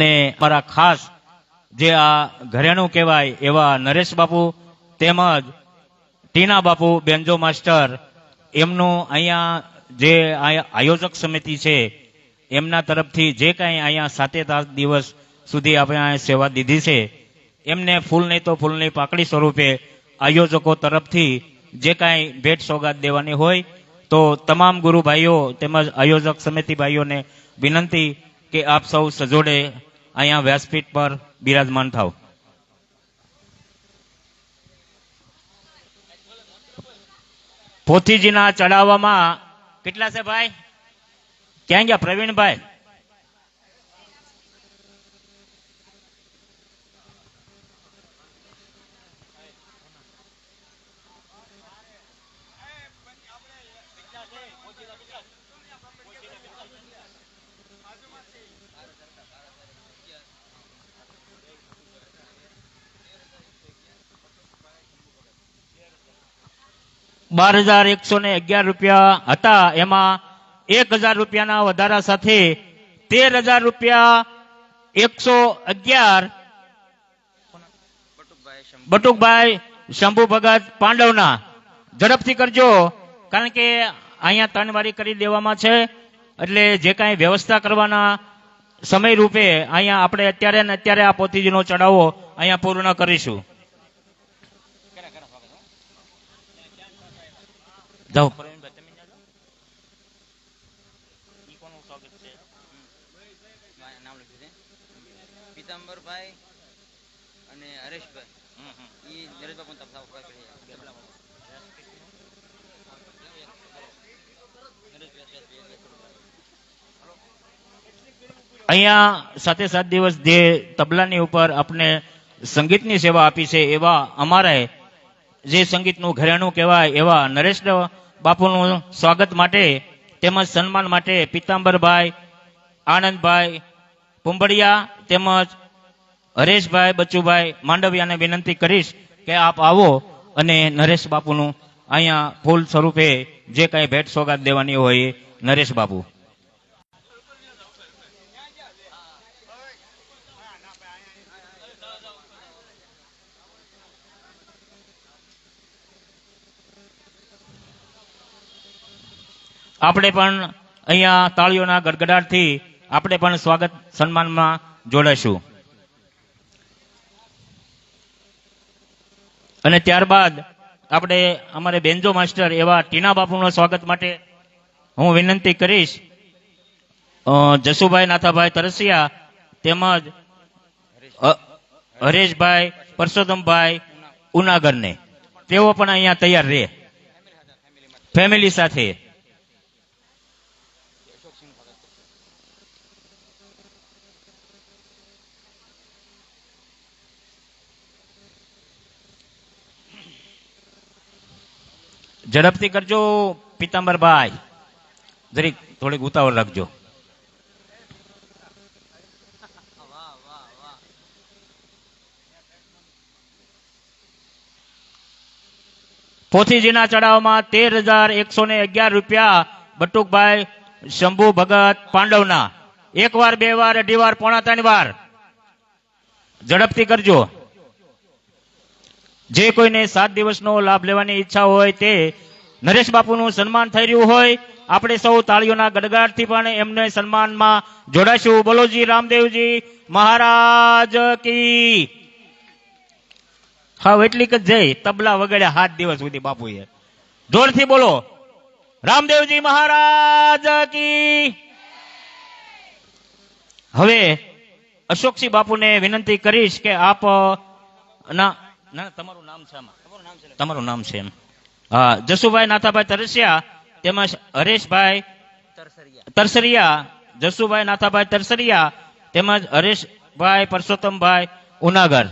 ને મારા ખાસ જે આ ઘરેણું કહેવાય એવા નરેશ બાપુ તેમજ ટીના બાપુ બેન્જો માસ્ટર એમનું અહીંયા જે આયોજક સમિતિ છે એમના તરફથી જે કાંઈ અહીંયા 7 દિવસ સુધી આપણે અહીંયા સેવા દીધી છે એમને ફૂલ નહીં તો ફૂલની પાકડી સ્વરૂપે આયોજકો તરફથી જે કાંઈ ભેટ સોગાદ દેવાની હોય તો તમામ ગુરુ ભાઈઓ તેમજ આયોજક સમિતિ ભાઈઓને વિનંતી કે આપ સૌ સજોડે અહીંયા વ્યાસપીઠ પર બિરાજમાન થાવ. પોથીજીના ચડાવવામાં કેટલા છે ભાઈ? ક્યાં ગયા પ્રવીણભાઈ? ₹12,111 હતા. એમાં 1,000 રૂપિયાના વધારા સાથે ₹13,111 બટુકભાઈ શંભુ ભગત પાંડવના. ઝડપથી કરજો કારણ કે અહીંયા 3 વારી કરી દેવામાં છે એટલે જે કાંઈ વ્યવસ્થા કરવાના સમય રૂપે અહીંયા આપણે અત્યારે ને અત્યારે આ પોથીજીનો ચડાવો અહીંયા પૂર્ણ કરીશું. જાઓ પ્રવીણભાઈ, તમે જાઓ. ઈ કોનું સ્વાગત છે? નામ લખ્યું છે પીતાંબરભાઈ અને હરેશભાઈ. ઈ નરેશભાઈ કોણ તફાવ કરી અહીંયા 7 દિવસ જે તબલાની ઉપર આપણે સંગીતની સેવા આપી છે એવા અમારે જે સંગીતનું ઘરેણું કહેવાય એવા નરેશ બાપુનું સ્વાગત માટે તેમજ સન્માન માટે પીતાંબરભાઈ, આનંદભાઈ પુંબડિયા તેમજ હરેશભાઈ, બચ્ચુભાઈ માંડવિયાને વિનંતી કરીશ કે આપ આવો અને નરેશ બાપુનું અહીંયા ફૂલ સ્વરૂપે જે કાંઈ ભેટ સોગાદ દેવાની હોય એ નરેશ બાપુ. આપણે પણ અહીંયા તાળીઓના ગડગડાટથી આપણે પણ સ્વાગત સન્માનમાં જોડાશું. અને ત્યારબાદ આપણે અમારે બેન્જો માસ્ટર એવા ટીના બાપુના સ્વાગત માટે હું વિનંતી કરીશ જસુભાઈ નાથાભાઈ તરસિયા તેમજ હરેશભાઈ પરસોત્તમભાઈ ઉનાગરને. તેઓ પણ અહીંયા તૈયાર રહે ફેમિલી સાથે. ઝડપથી કરજો પીતાંબરભાઈ, જરીક થોડીક ઉતાવળ રાખજો. પોથીજીના ચડાવમાં ₹13,111 બટુકભાઈ શંભુ ભગત પાંડવના. 1 વાર 2 વાર 2.5 વાર 3 વાર. ઝડપથી કરજો. જે કોઈને 7 દિવસનો લાભ લેવાની ઈચ્છા હોય તે નરેશ બાપુનું સન્માન થઈ રહ્યું હોય આપણે સૌ તાળીઓના ગડગડાટથી પણ એમને સન્માનમાં જોડાશું. બોલોજી રામદેવજી મહારાજ કી. હા એટલીક જ જઈ તબલા વગાડ્યા 7 દિવસ સુધી બાપુએ. જોરથી બોલો રામદેવજી મહારાજ કી. હવે અશોકસિંહ બાપુને વિનંતી કરીશ કે આપ ના તમારું નામ છે આમાં, તમારું નામ છે એમ. હા, જસુભાઈ નાથાભાઈ તરસિયા તેમજ હરેશભાઈ તરસરિયા, જસુભાઈ નાથાભાઈ તરસરિયા તેમજ હરેશભાઈ પરસોત્તમભાઈ ઉનાગર.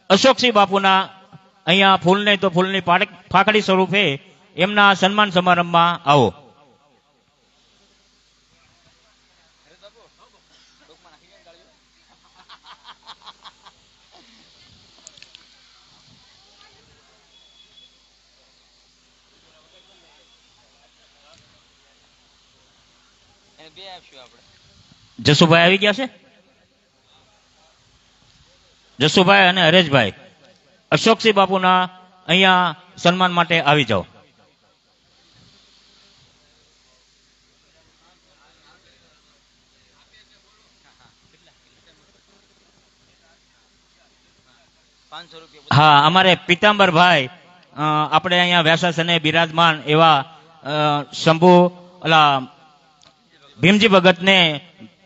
અશોકસિંહ બાપુના અહીંયા ફૂલ નહીં તો ફૂલની ફાકડી સ્વરૂપે એમના સન્માન સમારંભમાં આવો. જસુભાઈ આવી ગયા છે. જસુભાઈ અને હરેશભાઈ અશોકસિંહ બાપુના અહીંયા સન્માન માટે આવી જાઓ. હા, અમારે પિતાંબરભાઈ આપણે અહીંયા વ્યાસાસને બિરાજમાન એવા શંભુ ભીમજી ભગતને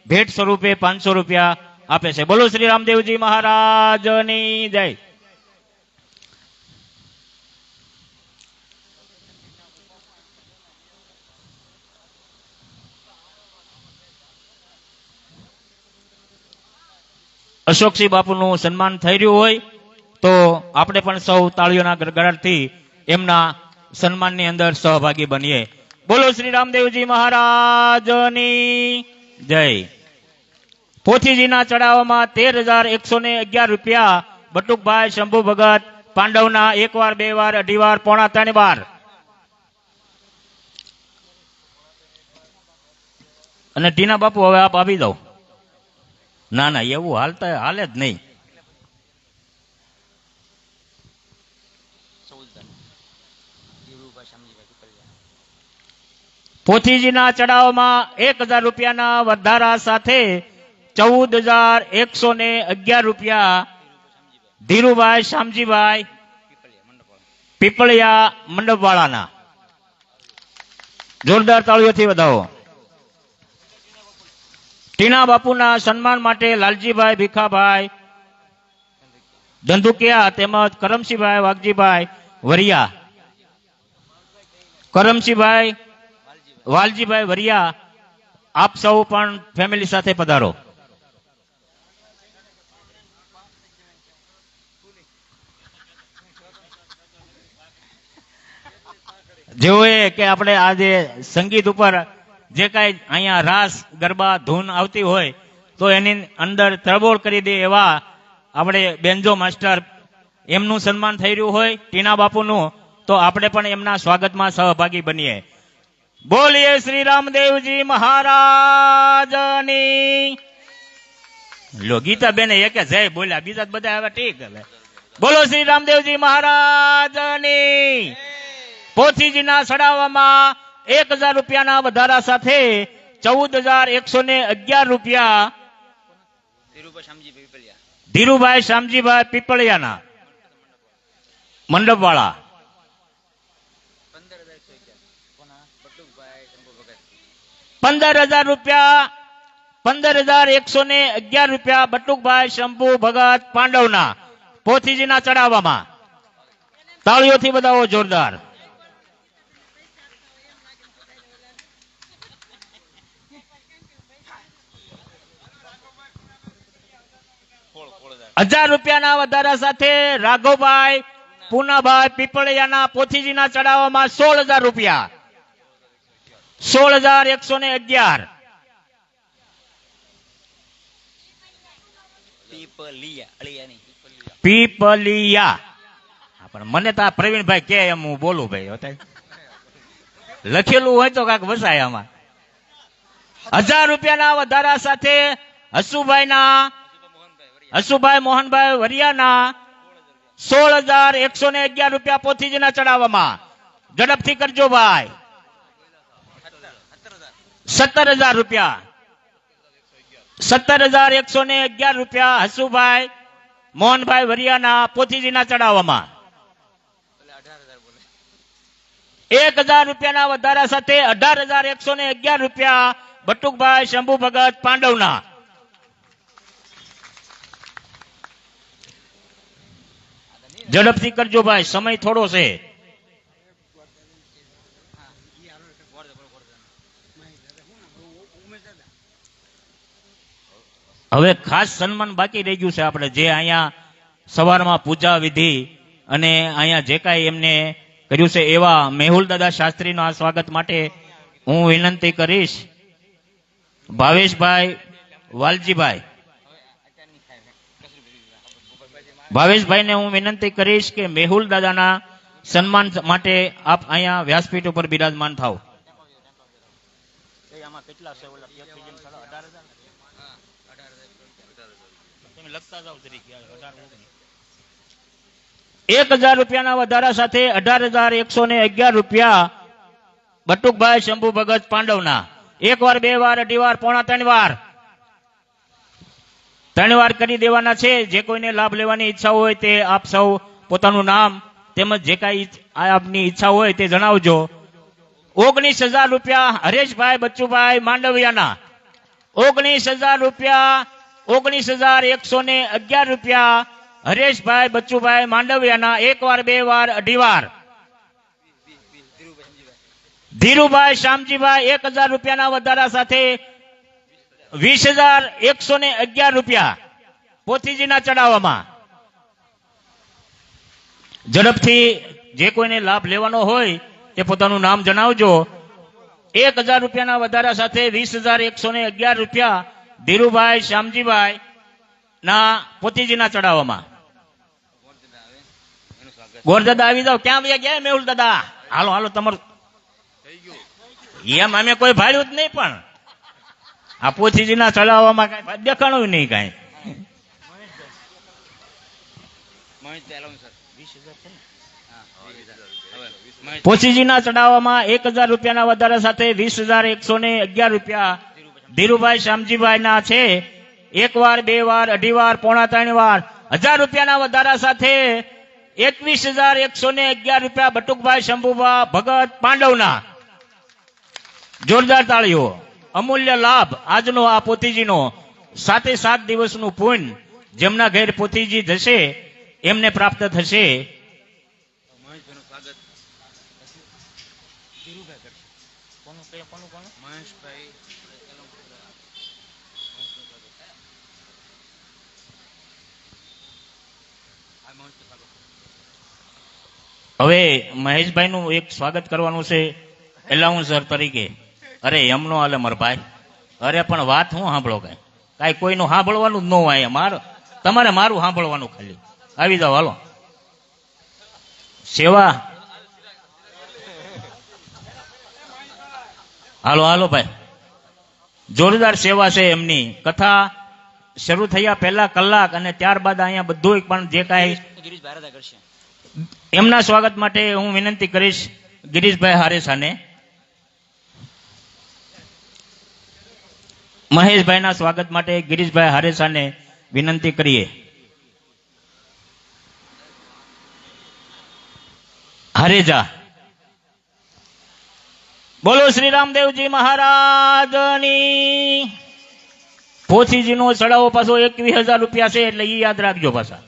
ભેટ સ્વરૂપે 500 રૂપિયા આપે છે. બોલો શ્રી રામદેવજી મહારાજની જય. અશોકસિંહ બાપુનું સન્માન થઈ રહ્યું હોય તો આપણે પણ સૌ તાળીઓના ગડગડાટથી એમના સન્માનની અંદર સહભાગી બનીએ. બોલો શ્રી રામદેવજી મહારાજની જય. પોથીજીના ચડાવવામાં 13,111 રૂપિયા બટુકભાઈ શંભુ ભગત પાંડવના 1 વાર 2 વાર 2.5 વાર 3.25 વાર. અને ટીના બાપુ હવે આપ આપી દો. ના ના, એવું હાલે જ નહીં. પોથીજીના ચડાવમાં 1,000 રૂપિયાના વધારા સાથે 14,111 રૂપિયા ધીરુભાઈ શામજીભાઈ પીપળિયા મંડપવાળાના. જોરદાર તાળીઓથી વધાવો. ટીના બાપુના સન્માન માટે લાલજીભાઈ ભીખાભાઈ ધંધુકિયા તેમજ કરમસિંહભાઈ વાઘજીભાઈ વરિયા, કરમસિંહભાઈ વાલજીભાઈ વરિયા, આપ સૌ પણ ફેમિલી સાથે પધારો. જેઓએ કે આપણે આજે સંગીત ઉપર જે કાંઈ અહીંયા રાસ ગરબા ધૂન આવતી હોય તો એની અંદર તરબોળ કરી દે એવા આપણે બેન્જો માસ્ટર એમનું સન્માન થઈ રહ્યું હોય ટીના બાપુનું, તો આપણે પણ એમના સ્વાગતમાં સહભાગી બનીએ. બોલીએ શ્રી રામદેવજી મહારાજની. લો ગીતાબેન એક જય બોલ્યા, બીજા બધા હવે ઠીક. હવે બોલો શ્રી રામદેવજી મહારાજની. પોથીજીના સડાવામાં 1,000 રૂપિયાના વધારા સાથે 14,111 રૂપિયા ધીરુભાઈ શામજીભાઈ પીપળિયાના મંડપવાળા. 15,000 રૂપિયા 15,111 રૂપિયા બટુકભાઈ શંભુ ભગત પાંડવના પોથીજીના ચડાવવામાં. તાળીઓથી બધાઓ જોરદાર. ₹1,000 રૂપિયાના વધારા સાથે રાઘવભાઈ પૂનાભાઈ પીપળિયાના પોથીજીના ચડાવવામાં 16,000 રૂપિયા 16,111. પીપલિયા. પણ મને તો આ પ્રવીણભાઈ કે એમ હું બોલું ભાઈ, લખેલું હોય તો કાંઈક વસાય આમાં. 1,000 રૂપિયાના વધારા સાથે હસુભાઈ મોહનભાઈ વરિયાના 16,111 રૂપિયા પોથીજીના ચડાવવામાં. ઝડપથી કરજો ભાઈ. 17,000 રૂપિયા 17,111 રૂપિયા હસુભાઈ મોહનભાઈ વરિયાના પોથીજીના ચડાવવામાં. 1,000 રૂપિયાના વધારા સાથે 18,111 રૂપિયા બટુકભાઈ શંભુ ભગત પાંડવના. ઝડપથી કરજો ભાઈ, સમય થોડો છે. હવે ખાસ સન્માન બાકી રહી ગયું છે. આપણે જે અહીંયા સવારમાં પૂજા વિધિ અને અહીંયા જે કાંઈ એમને કર્યું છે એવા મેહુલ દાદા શાસ્ત્રીના સ્વાગત માટે હું વિનંતી કરીશ. ભાવેશભાઈ વાલજીભાઈ, ભાવેશભાઈને હું વિનંતી કરીશ કે મેહુલ દાદાના સન્માન માટે આપ અહીંયા વ્યાસપીઠ ઉપર બિરાજમાન થાવ. કેટલા છે? 1000 રૂપિયાના વધારા સાથે 18,111 રૂપિયા બટુકભાઈ શંભુ ભગત પાંડવના. એક વાર, બે વાર, અઢી વાર, પોણા ત્રણ વાર, ત્રણ વાર કરી દેવાના છે. જે કોઈને લાભ લેવાની ઈચ્છા હોય તે આપ સૌ પોતાનું નામ તેમજ જે કાંઈ આપની ઈચ્છા હોય તે જણાવજો. 19,000 રૂપિયા હરેશભાઈ બચ્ચુભાઈ માંડવિયાના. 19,000 રૂપિયા, 19,111 રૂપિયા હરેશભાઈ બચ્ચુભાઈ માંડવિયાના. એક વાર, બે વાર, અઢી વાર. ધીરુભાઈ શામજીભાઈ 1,000 રૂપિયાના વધારા સાથે 20,111 રૂપિયા પોથીજીના ચડાવવામાં. ઝડપથી જે કોઈને લાભ લેવાનો હોય તે પોતાનું નામ જણાવજો. 1,000 રૂપિયાના વધારા સાથે 20,111 રૂપિયા ધીરુભાઈ શામજીભાઈ ના પોતીજીના ચડાવવામાં. ગોરદાદા આવી જાઓ. ક્યાં વ્યા ગયા મેહુલ દાદા? હાલો હાલો, તમારું એમ અમે કોઈ ભાડ્યું જ નહીં, પણ આ પોથીજીના ચડાવવામાં કઈ દેખાણું નહીં કઈ. પોથીજીના ચડાવવામાં 1,000 રૂપિયાના વધારા સાથે 20,111 રૂપિયા ધીરુભાઈ શામજીભાઈ ના છે. એક વાર, બે વાર, અઢી વાર, પોણા ત્રણ વાર. 1,000 રૂપિયાના વધારા સાથે 21,111 રૂપિયા બટુકભાઈ શંભુભા ભગત પાંડવના. જોરદાર તાળીઓ. અમૂલ્ય લાભ આજનો આ પોથીજીનો. 7 દિવસનું પુણ્ય જેમના ઘેર પોથીજી જશે એમને પ્રાપ્ત થશે. હવે મહેશભાઈ નું એક સ્વાગત કરવાનું છે એલાઉન્સર તરીકે. અરે એમનો હાલે મારા ભાઈ. અરે પણ વાત હું સાંભળો કઈ કોઈનું સાંભળવાનું જ ન હોય. તમારે મારું સાંભળવાનું ખાલી. આવી જાઓ હાલો. સેવા હાલો હાલો ભાઈ. જોરદાર સેવા છે એમની. કથા શરૂ થયા પહેલા કલાક અને ત્યારબાદ અહીંયા બધું પણ જે કાંઈ એમના સ્વાગત માટે હું વિનંતી કરીશ ગિરીશભાઈ હારેસાને. મહેશભાઈના સ્વાગત માટે ગિરીશભાઈ હારેસાને વિનંતી કરીએ. હારેજા. બોલો શ્રી રામદેવજી મહારાજની. પોથીજીનો ચડાવો પાછો 21,000 રૂપિયા છે એટલે એ યાદ રાખજો. પાછા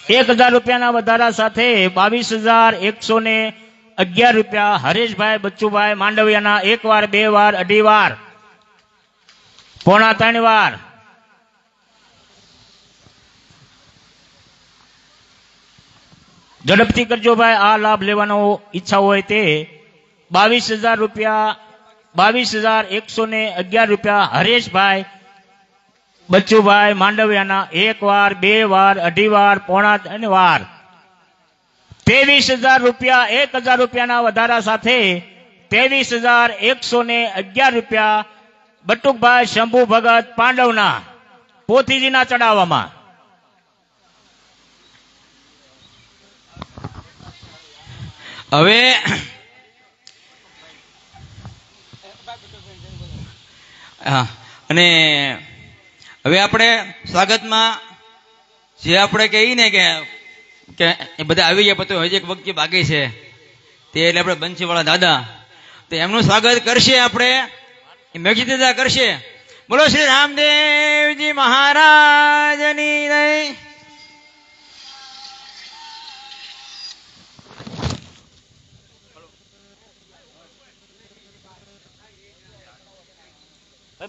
1,000 રૂપિયાના વધારા સાથે 22,111 રૂપિયા હરેશભાઈ બચ્ચુભાઈ માંડવિયાના. એક વાર, બે વાર, અઢી વાર, પોણા ત્રણ વાર. ઝડપથી કરજો ભાઈ. આ લાભ લેવાનો ઈચ્છા હોય તે 22,000 રૂપિયા, 22,111 રૂપિયા હરેશભાઈ બચ્ચુભાઈ માંડવિયાના. એક વાર, બે વાર, અઢી વાર, પોણા ત્રણ વાર. 23,000 રૂપિયા. 1,000 રૂપિયાના વધારા સાથે 23,111 રૂપિયા બટુકભાઈ શંભુ ભગત પાંડવના પોથીજીના ચડાવવામાં. હવે અને હવે આપણે સ્વાગતમાં જે આપણે કહીએ ને કે એ બધા આવી ગયા પછી હજી એક વખત બાકી છે તે એટલે આપણે બંસીવાળા દાદા તો એમનું સ્વાગત કરશે. આપણે મેઘજી દાદા કરશે. બોલો શ્રી રામદેવજી મહારાજની જય.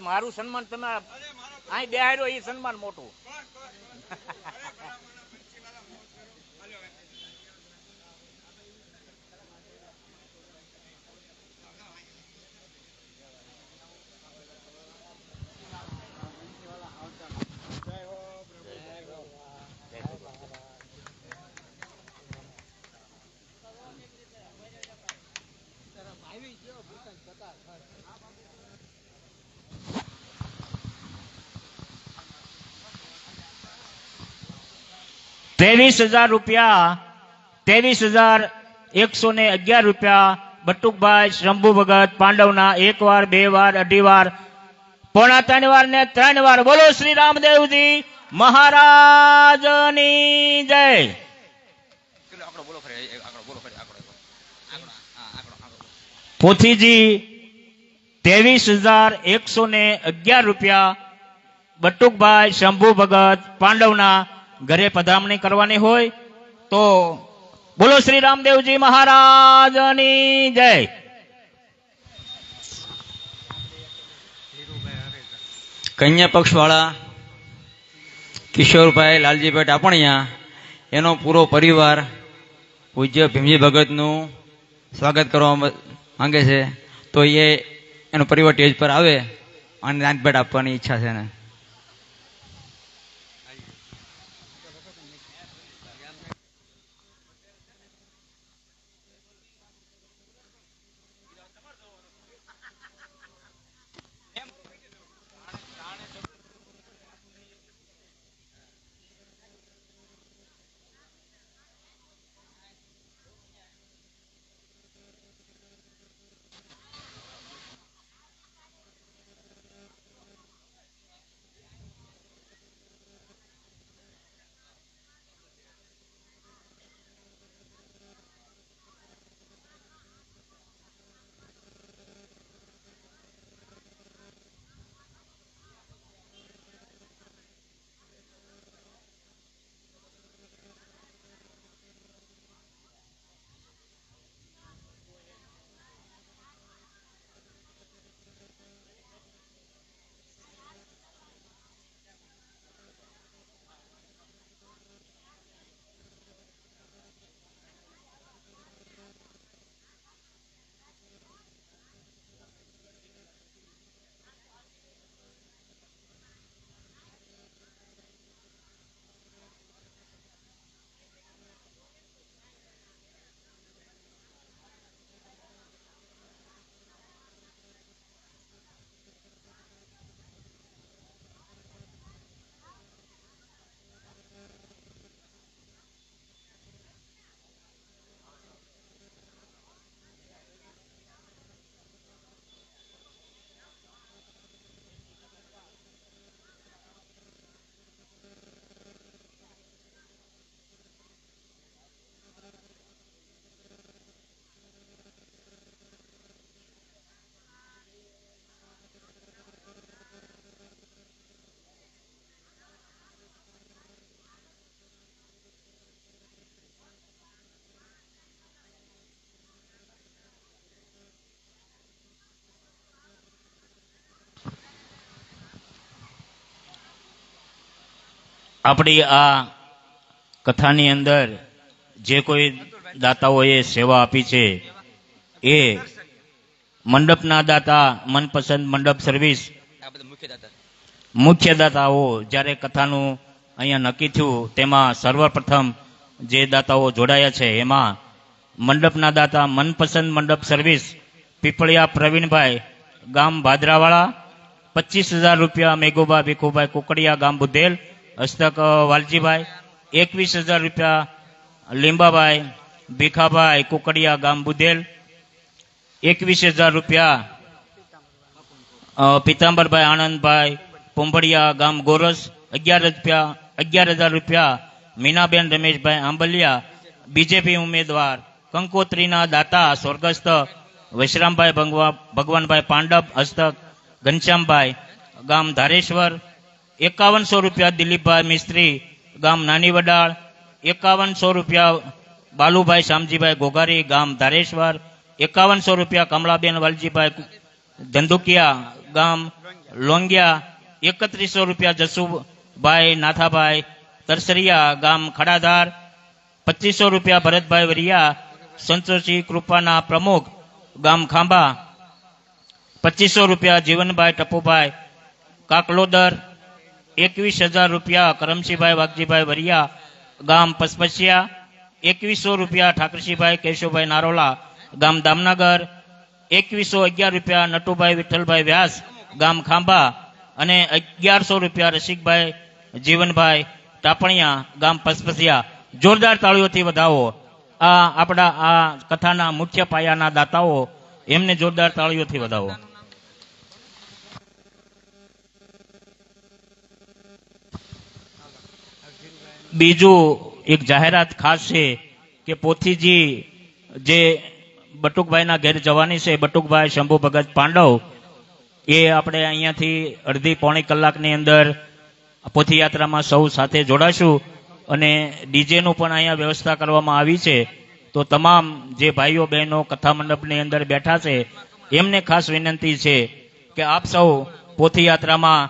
મારું સન્માન તમે અહીં બેહાડ્યો એ સન્માન મોટું. 23,000 રૂપિયા, 23,111 રૂપિયા બટુકભાઈ શંભુ ભગત પાંડવના 1 વાર 2 વાર 2.5 વાર પોણા 3 વાર ને 3 વાર. બોલો શ્રી રામદેવજી મહારાજની જય. પોથીજી 23,111 રૂપિયા બટુકભાઈ શંભુ ભગત પાંડવના ઘરે પધરામણી કરવાની હોય તો બોલો શ્રી રામદેવજી મહારાજની જય. કન્યા પક્ષ વાળા કિશોરભાઈ લાલજીભાઈ ટાપણિયા એનો પૂરો પરિવાર પૂજ્ય ભીમજી ભગતનું સ્વાગત કરવા માંગે છે, તો એનો પરિવાર સ્ટેજ પર આવે અને દાનભેટ આપવાની ઈચ્છા છે ને. આપણી આ કથાની અંદર જે કોઈ દાતાઓએ સેવા આપી છે એ મંડપના દાતા, મનપસંદ મંડપ સર્વિસ મુખ્ય દાતાઓ જ્યારે કથાનું અહીંયા નક્કી થયું તેમાં સર્વપ્રથમ જે દાતાઓ જોડાયા છે એમાં મંડપના દાતા મનપસંદ મંડપ સર્વિસ પીપળિયા પ્રવીણભાઈ ગામ ભાદરાવાળા 25,000 રૂપિયા. મેઘુબા ભીખુભાઈ કુકડિયા ગામ બુધેલ હસ્તક વાલજીભાઈ 21,000 રૂપિયા. લીંબાભાઈ ભીખાભાઈ કુકડિયા ગામ બુધેલ 21,000 રૂપિયા. પિતાંબરભાઈ આનંદભાઈ પોંભડિયા ગામ ગોરસ 11,000 રૂપિયા. મીનાબેન રમેશભાઈ આંબલિયા બીજેપી ઉમેદવાર કંકોત્રીના દાતા સ્વર્ગસ્થ વૈશ્રામભાઈ ભગવાનભાઈ પાંડવ હસ્તક ઘનશ્યામભાઈ ગામ ધારેશ્વર 5100 રૂપિયા. દિલીપભાઈ મિસ્ત્રી ગામ નાની વડાળ 5100 રૂપિયા. બાલુભાઈ શામજીભાઈ ગોગારી ગામ ધારેશ્વર 5100 રૂપિયા. કમલાબેન વાલજીભાઈ ધંધુકિયા ગામ લોંગિયા 3100 રૂપિયા. જસુભાઈ નાથાભાઈ તરસરિયા ગામ ખડાધાર 2500 રૂપિયા. ભરતભાઈ વરિયા સંતોષી કૃપાના પ્રમુખ ગામ ખાંભા 2500 રૂપિયા. જીવનભાઈ ટપુભાઈ કાકલોદર 21,000 રૂપિયા. કરમશીભાઈ વાઘજીભાઈ વરિયા ગામ પસપસિયા 2100 રૂપિયા. ઠાકરશીભાઈ કેશુભાઈ નારોલા ગામ દામનગર 2111 રૂપિયા. નટુભાઈ વિઠ્ઠલભાઈ વ્યાસ ગામ ખાંભા અને 1100 રૂપિયા. રસિકભાઈ જીવનભાઈ ટાપણિયા ગામ પસપસિયા જોરદાર તાળીઓથી વધાવો. આ આપણા આ કથાના મુખ્ય પાયાના દાતાઓ, એમને જોરદાર તાળીઓથી વધાવો. બીજું એક જાહેરાત ખાસ છે કે પોથીજી જે બટુકભાઈના ઘેર જવાની છે, બટુકભાઈ શંભુ ભગત પાંડવ, એ આપણે અહીંયાથી અડધી પોણી કલાકની અંદર પોથીયાત્રામાં સૌ સાથે જોડાશું અને ડીજેનું પણ અહીંયા વ્યવસ્થા કરવામાં આવી છે. તો તમામ જે ભાઈઓ બહેનો કથા મંડપની અંદર બેઠા છે એમને ખાસ વિનંતી છે કે આપ સૌ પોથીયાત્રામાં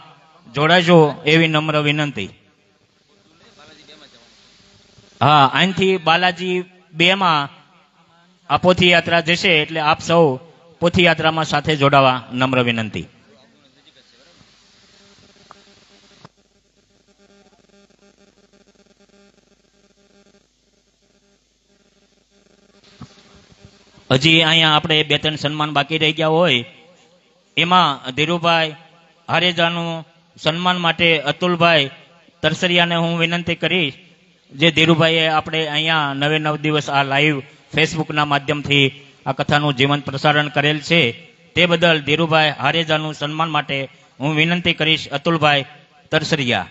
જોડાજો એવી નમ્ર વિનંતી. હા, અહીંથી બાલાજી 2 માં આ પોથીયાત્રા જશે એટલે આપ સૌ પોથીયાત્રામાં સાથે જોડાવા નમ્ર વિનંતી. હજી અહીંયા આપણે 2-3 સન્માન બાકી રહી ગયા હોય, એમાં ધીરુભાઈ હારેજાનું સન્માન માટે અતુલભાઈ તરસરિયાને હું વિનંતી કરીશ. જે ધીરુભાઈએ આપણે અહીંયા 9 દિવસ આ લાઈવ ફેસબુકના માધ્યમથી આ કથાનું જીવંત પ્રસારણ કરેલ છે, તે બદલ ધીરુભાઈ હારેજાનું સન્માન માટે હું વિનંતી કરીશ અતુલભાઈ તરસરિયા.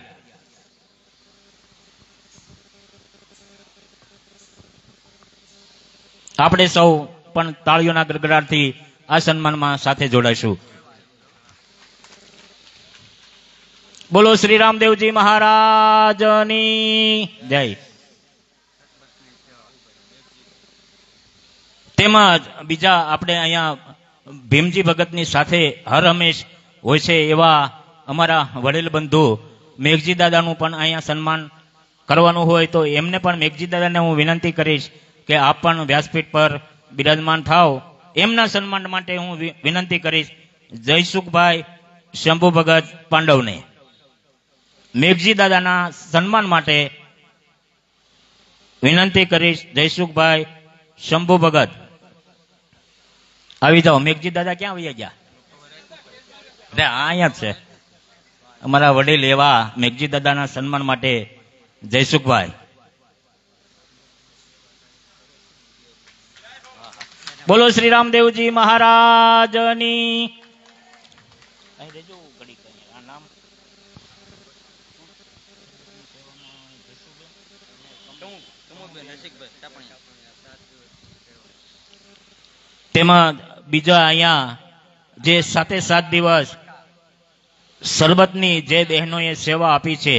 આપણે સૌ પણ તાળીઓના ગડગડાટથી આ સન્માનમાં સાથે જોડાઈશું. બોલો શ્રી રામદેવજી મહારાજની જય. તેમજ બીજા આપણે અહીંયા ભીમજી ભગતની સાથે હર હંમેશ હોય છે એવા અમારા વડીલ બંધુ મેઘજી દાદાનું પણ અહીંયા સન્માન કરવાનું હોય તો એમને પણ મેઘજી દાદાને હું વિનંતી કરીશ કે આપ પણ વ્યાસપીઠ પર બિરાજમાન થાવ. એમના સન્માન માટે હું વિનંતી કરીશ જયસુખભાઈ શંભુ ભગત પાંડવને. મેઘજી દાદાના સન્માન માટે વિનંતી કરીશ જયસુખભાઈ શંભુ ભગત. આવી જાઓ. મેઘજી દાદા ક્યાં આવી ગયા? અહીંયા જ છે. અમારા વડીલ એવા મેઘજી દાદાના સન્માન માટે જયસુખભાઈ. બોલો શ્રી રામદેવજી મહારાજની. તેમાં બીજા અહીંયા જે 7 દિવસ સરબતની જે બહેનોએ સેવા આપી છે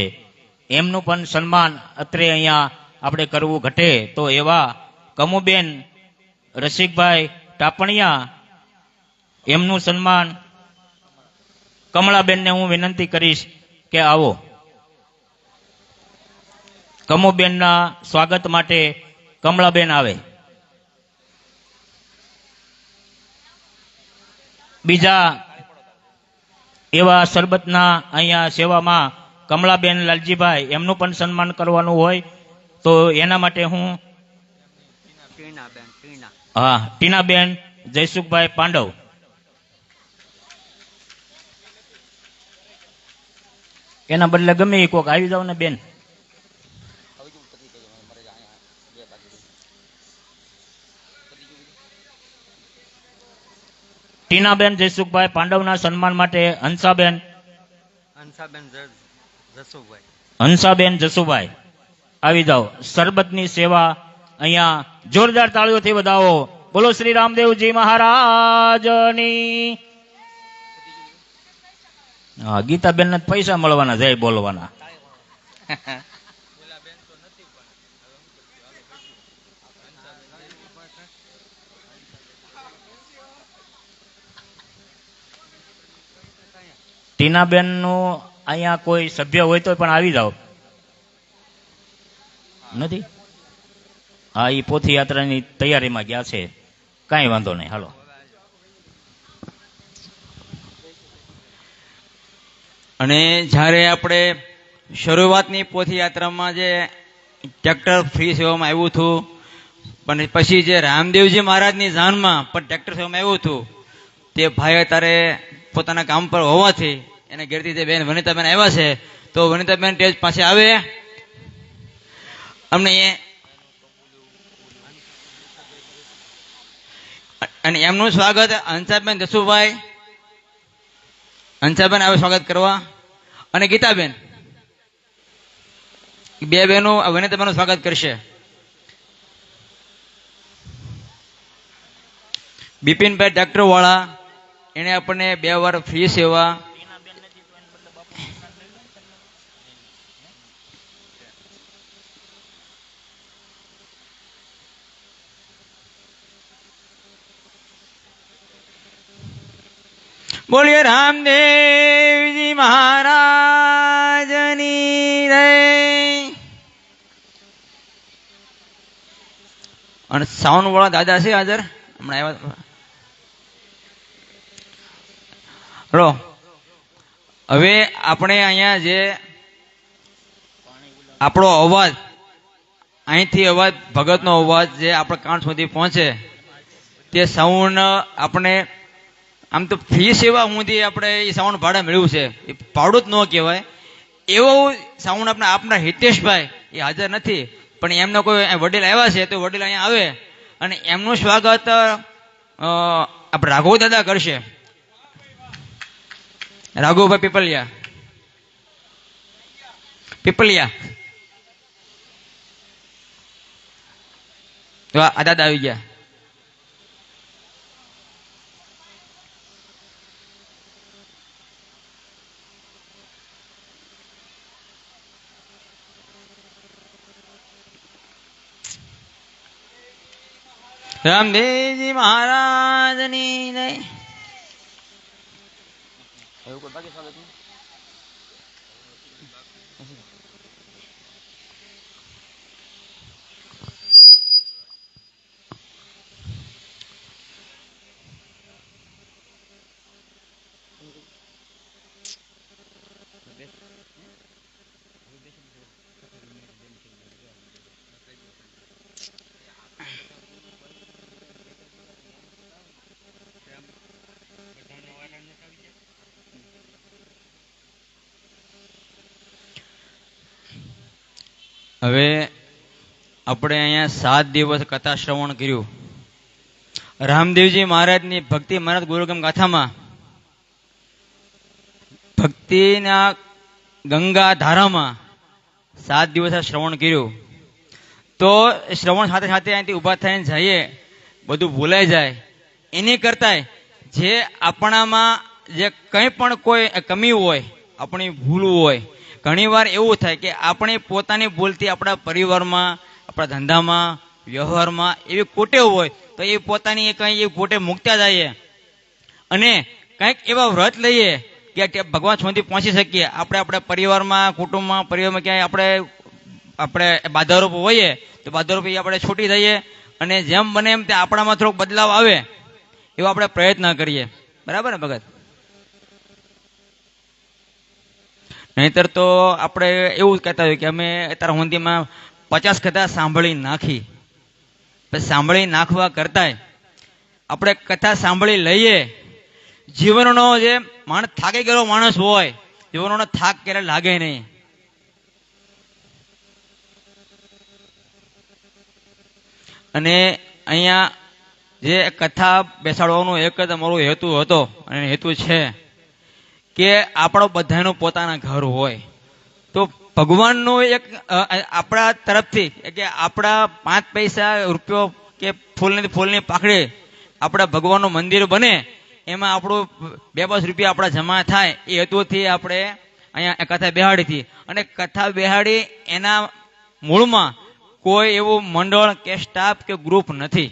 એમનું પણ સન્માન અત્રે અહીંયા આપણે કરવું ઘટે તો એવા કમુબેન રસિકભાઈ ટાપણિયા, એમનું સન્માન કમળાબેનને હું વિનંતી કરીશ કે આવો. કમુબેનના સ્વાગત માટે કમળાબેન આવે. બીજા એવા સરબતના અહીંયા સેવામાં કમળાબેન લાલજીભાઈ, એમનું પણ સન્માન કરવાનું હોય તો એના માટે હું ટીનાબેન જયસુખભાઈ પાંડવ. એના બદલે ગમે એ કોક આવી જાવ ને બેન. ટીનાબેન જયસુખભાઈ પાંડવના સન્માન માટે હંસાબેન જસુભાઈ આવી જાઓ. સરબતની સેવા અહીંયા જોરદાર તાળીઓથી વધાવો. બોલો શ્રી રામદેવજી મહારાજની. હા, ગીતાબેન ને પૈસા મળવાના, જય બોલવાના. ટીનાબેન નું અહીંયા કોઈ સભ્ય હોય તો પણ આવી જાઓ. નથી? હા, એ પોથી યાત્રાની તૈયારીમાં ગયા છે, કાંઈ વાંધો નહીં. હાલો. અને જ્યારે આપણે શરૂઆતની પોથી યાત્રામાં જે ટ્રેક્ટર ફ્રી સેવામાં આવ્યું હતું, પણ પછી જે રામદેવજી મહારાજની જાનમાં પણ ટ્રેક્ટર સેવામાં આવ્યું હતું, તે ભાઈ અત્યારે પોતાના કામ પર હોવાથી એને ઘેરથી જે બેન વનિતાબેન આવ્યા છે, તો વનિતાબેન સ્ટેજ પાસે આવે અમને અને એમનું સ્વાગત હંસાબેન જસુભાઈ, હંસાબેન આવે સ્વાગત કરવા, અને ગીતાબેન, બે બહેનો વિનીતાબેનનું સ્વાગત કરશે. બિપિનભાઈ ટ્રેક્ટર વાળા, એને આપણને 2 વાર ફ્રી સેવા. બોલીએ રામદેવજી મહારાજની જય. અને સાઉન્ડ વાળા દાદા છે હાજર, હમણાં આવ્યા. હવે આપણે અહીંયા જે આપણો અવાજ, અહીંથી અવાજ, ભગતનો અવાજ જે આપણા કાન સુધી પહોંચે, તે સાઉન્ડ આપણે આમ તો ફી સેવા સુધી આપણે એ સાઉન્ડ ભાડે મળ્યું છે, એ ભાડું જ ન કહેવાય. એવો સાઉન્ડ આપણા હિતેશભાઈ એ હાજર નથી, પણ એમનો કોઈ વડીલ આવ્યા છે, તો વડીલ અહીંયા આવે અને એમનું સ્વાગત આપણે રાઘવ દાદા કરશે. રાઘુભાઈ પીપલિયા આ દાદા આવી ગયા. રામદેવજી મહારાજની જય. હવે આપણે અહીંયા 7 દિવસ કથા શ્રવણ કર્યું. રામદેવજી મહારાજની ભક્તિ મહારાજ ગુરુગમ ગાથામાં ભક્તિના ગંગા ધારામાં 7 દિવસ શ્રવણ કર્યું. તો શ્રવણ સાથે સાથે અહીંથી ઊભા થઈને જઈએ, બધું ભૂલાઈ જાય. એની કરતા જે આપણામાં જે કંઈ પણ કોઈ કમી હોય, આપણી ભૂલ હોય, ઘણી વાર એવું થાય કે આપણે પોતાની ભૂલથી આપણા પરિવારમાં, આપણા ધંધામાં, વ્યવહારમાં એવી કોટેવ હોય, તો એ પોતાની કંઈ એ કોટે મૂકતા જઈએ અને કંઈક એવા વ્રત લઈએ કે ભગવાન સુધી પહોંચી શકીએ. આપણે આપણા પરિવારમાં, કુટુંબમાં, પરિવારમાં ક્યાંય આપણે બાધારૂપ હોઈએ તો બાધારૂપ આપણે છૂટી જઈએ અને જેમ બને એમ તે આપણામાં થોડોક બદલાવ આવે એવો આપણે પ્રયત્ન કરીએ. બરાબર ને ભગત? નહીતર તો આપણે એવું કહેતા હોય કે અમે અત્યારે હુંદીમાં 50 કથા સાંભળી નાખી. સાંભળી નાખવા કરતાંય આપણે કથા સાંભળી લઈએ. જીવનનો જે માણસ થાકી ગયેલો માણસ હોય, જીવનનો થાક ક્યારે લાગે નહીં. અને અહીંયા જે કથા બેસાડવાનો એક જ અમારો હેતુ હતો અને હેતુ છે કે આપણો બધાનું પોતાના ઘર હોય, તો ભગવાનનું એક આપણા તરફથી કે આપણા 5 પૈસા રૂપિયો કે ફૂલની પાખડી આપણા ભગવાનનું મંદિર બને, એમાં આપણું 2-5 રૂપિયા આપણા જમા થાય, એ હેતુથી આપણે અહીંયા કથા બેહાડી હતી. અને કથા બેહાડી એના મૂળમાં કોઈ એવું મંડળ કે સ્ટાફ કે ગ્રુપ નથી.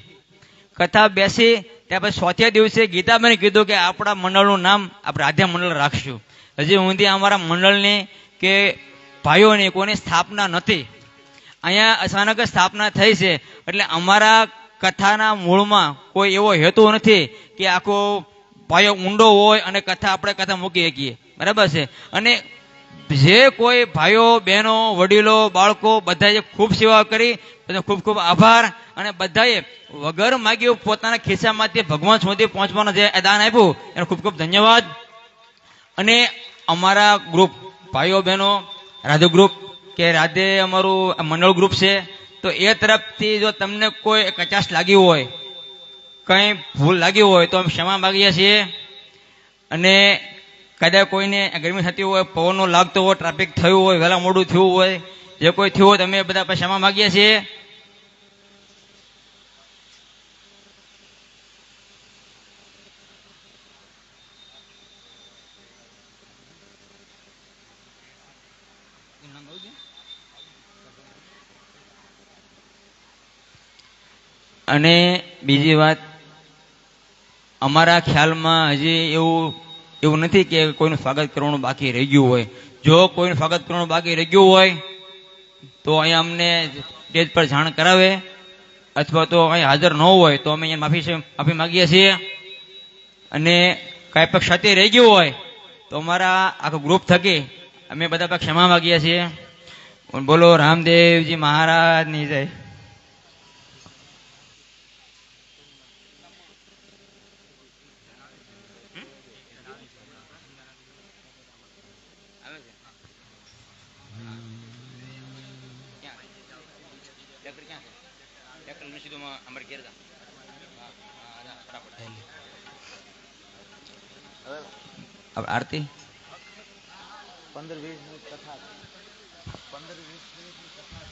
કથા બેસી ત્યાં પછી 4થા દિવસે ગીતાબેને કીધું કે આપણા મંડળનું નામ આપણે રાધા મંડળ રાખશું. હજી સુધી અમારા મંડળની કે ભાઈઓની કોઈની સ્થાપના નથી. અહીંયા અચાનક સ્થાપના થઈ છે, એટલે અમારા કથાના મૂળમાં કોઈ એવો હેતુ નથી કે આખો પાયો ઊંડો હોય અને આપણે કથા મૂકી શકીએ. બરાબર છે? અને જે કોઈ ભાઈઓ, બહેનો, વડીલો, બાળકો બધાએ ખૂબ સેવા કરી, બધા ખૂબ ખૂબ આભાર. અને બધાએ વગર માગ્યું પોતાના ખિસ્સામાંથી ભગવાન સુધી પહોંચવાનું જે દાન આપ્યું એનો ખૂબ ખૂબ ધન્યવાદ. અને અમારા ગ્રુપ ભાઈઓ બહેનો રાધુ ગ્રુપ કે રાધે અમારું મંડળ ગ્રુપ છે, તો એ તરફથી જો તમને કોઈ કચાશ લાગી હોય, કંઈ ભૂલ લાગી હોય તો અમે ક્ષમા માગીએ છીએ. અને કદાચ કોઈને ગરમી થતી હોય, પવનનો લાગતો હોય, ટ્રાફિક થયું હોય, વહેલા મોડું થયું હોય, જે કોઈ થયું હોય તો અમે બધા ક્ષમા માગીએ છીએ. અને બીજી વાત, અમારા ખ્યાલમાં હજી એવું નથી કે કોઈનું સ્વાગત કરવાનું બાકી રહી ગયું હોય. જો કોઈનું સ્વાગત કરવાનું બાકી રહી ગયું હોય તો અહીંયા અમને સ્ટેજ પર જાણ કરાવે, અથવા તો અહીં હાજર ન હોય તો અમે અહીંયા માફી માગીએ છીએ. અને કાંઈ પણ ક્ષતિ રહી ગયું હોય તો અમારા આખા ગ્રુપ થકી અમે બધા પર ક્ષમા માગીએ છીએ. બોલો રામદેવજી મહારાજની જય. આરતી 15-20 મિનિટ કથા, 15-20 મિનિટની કથા.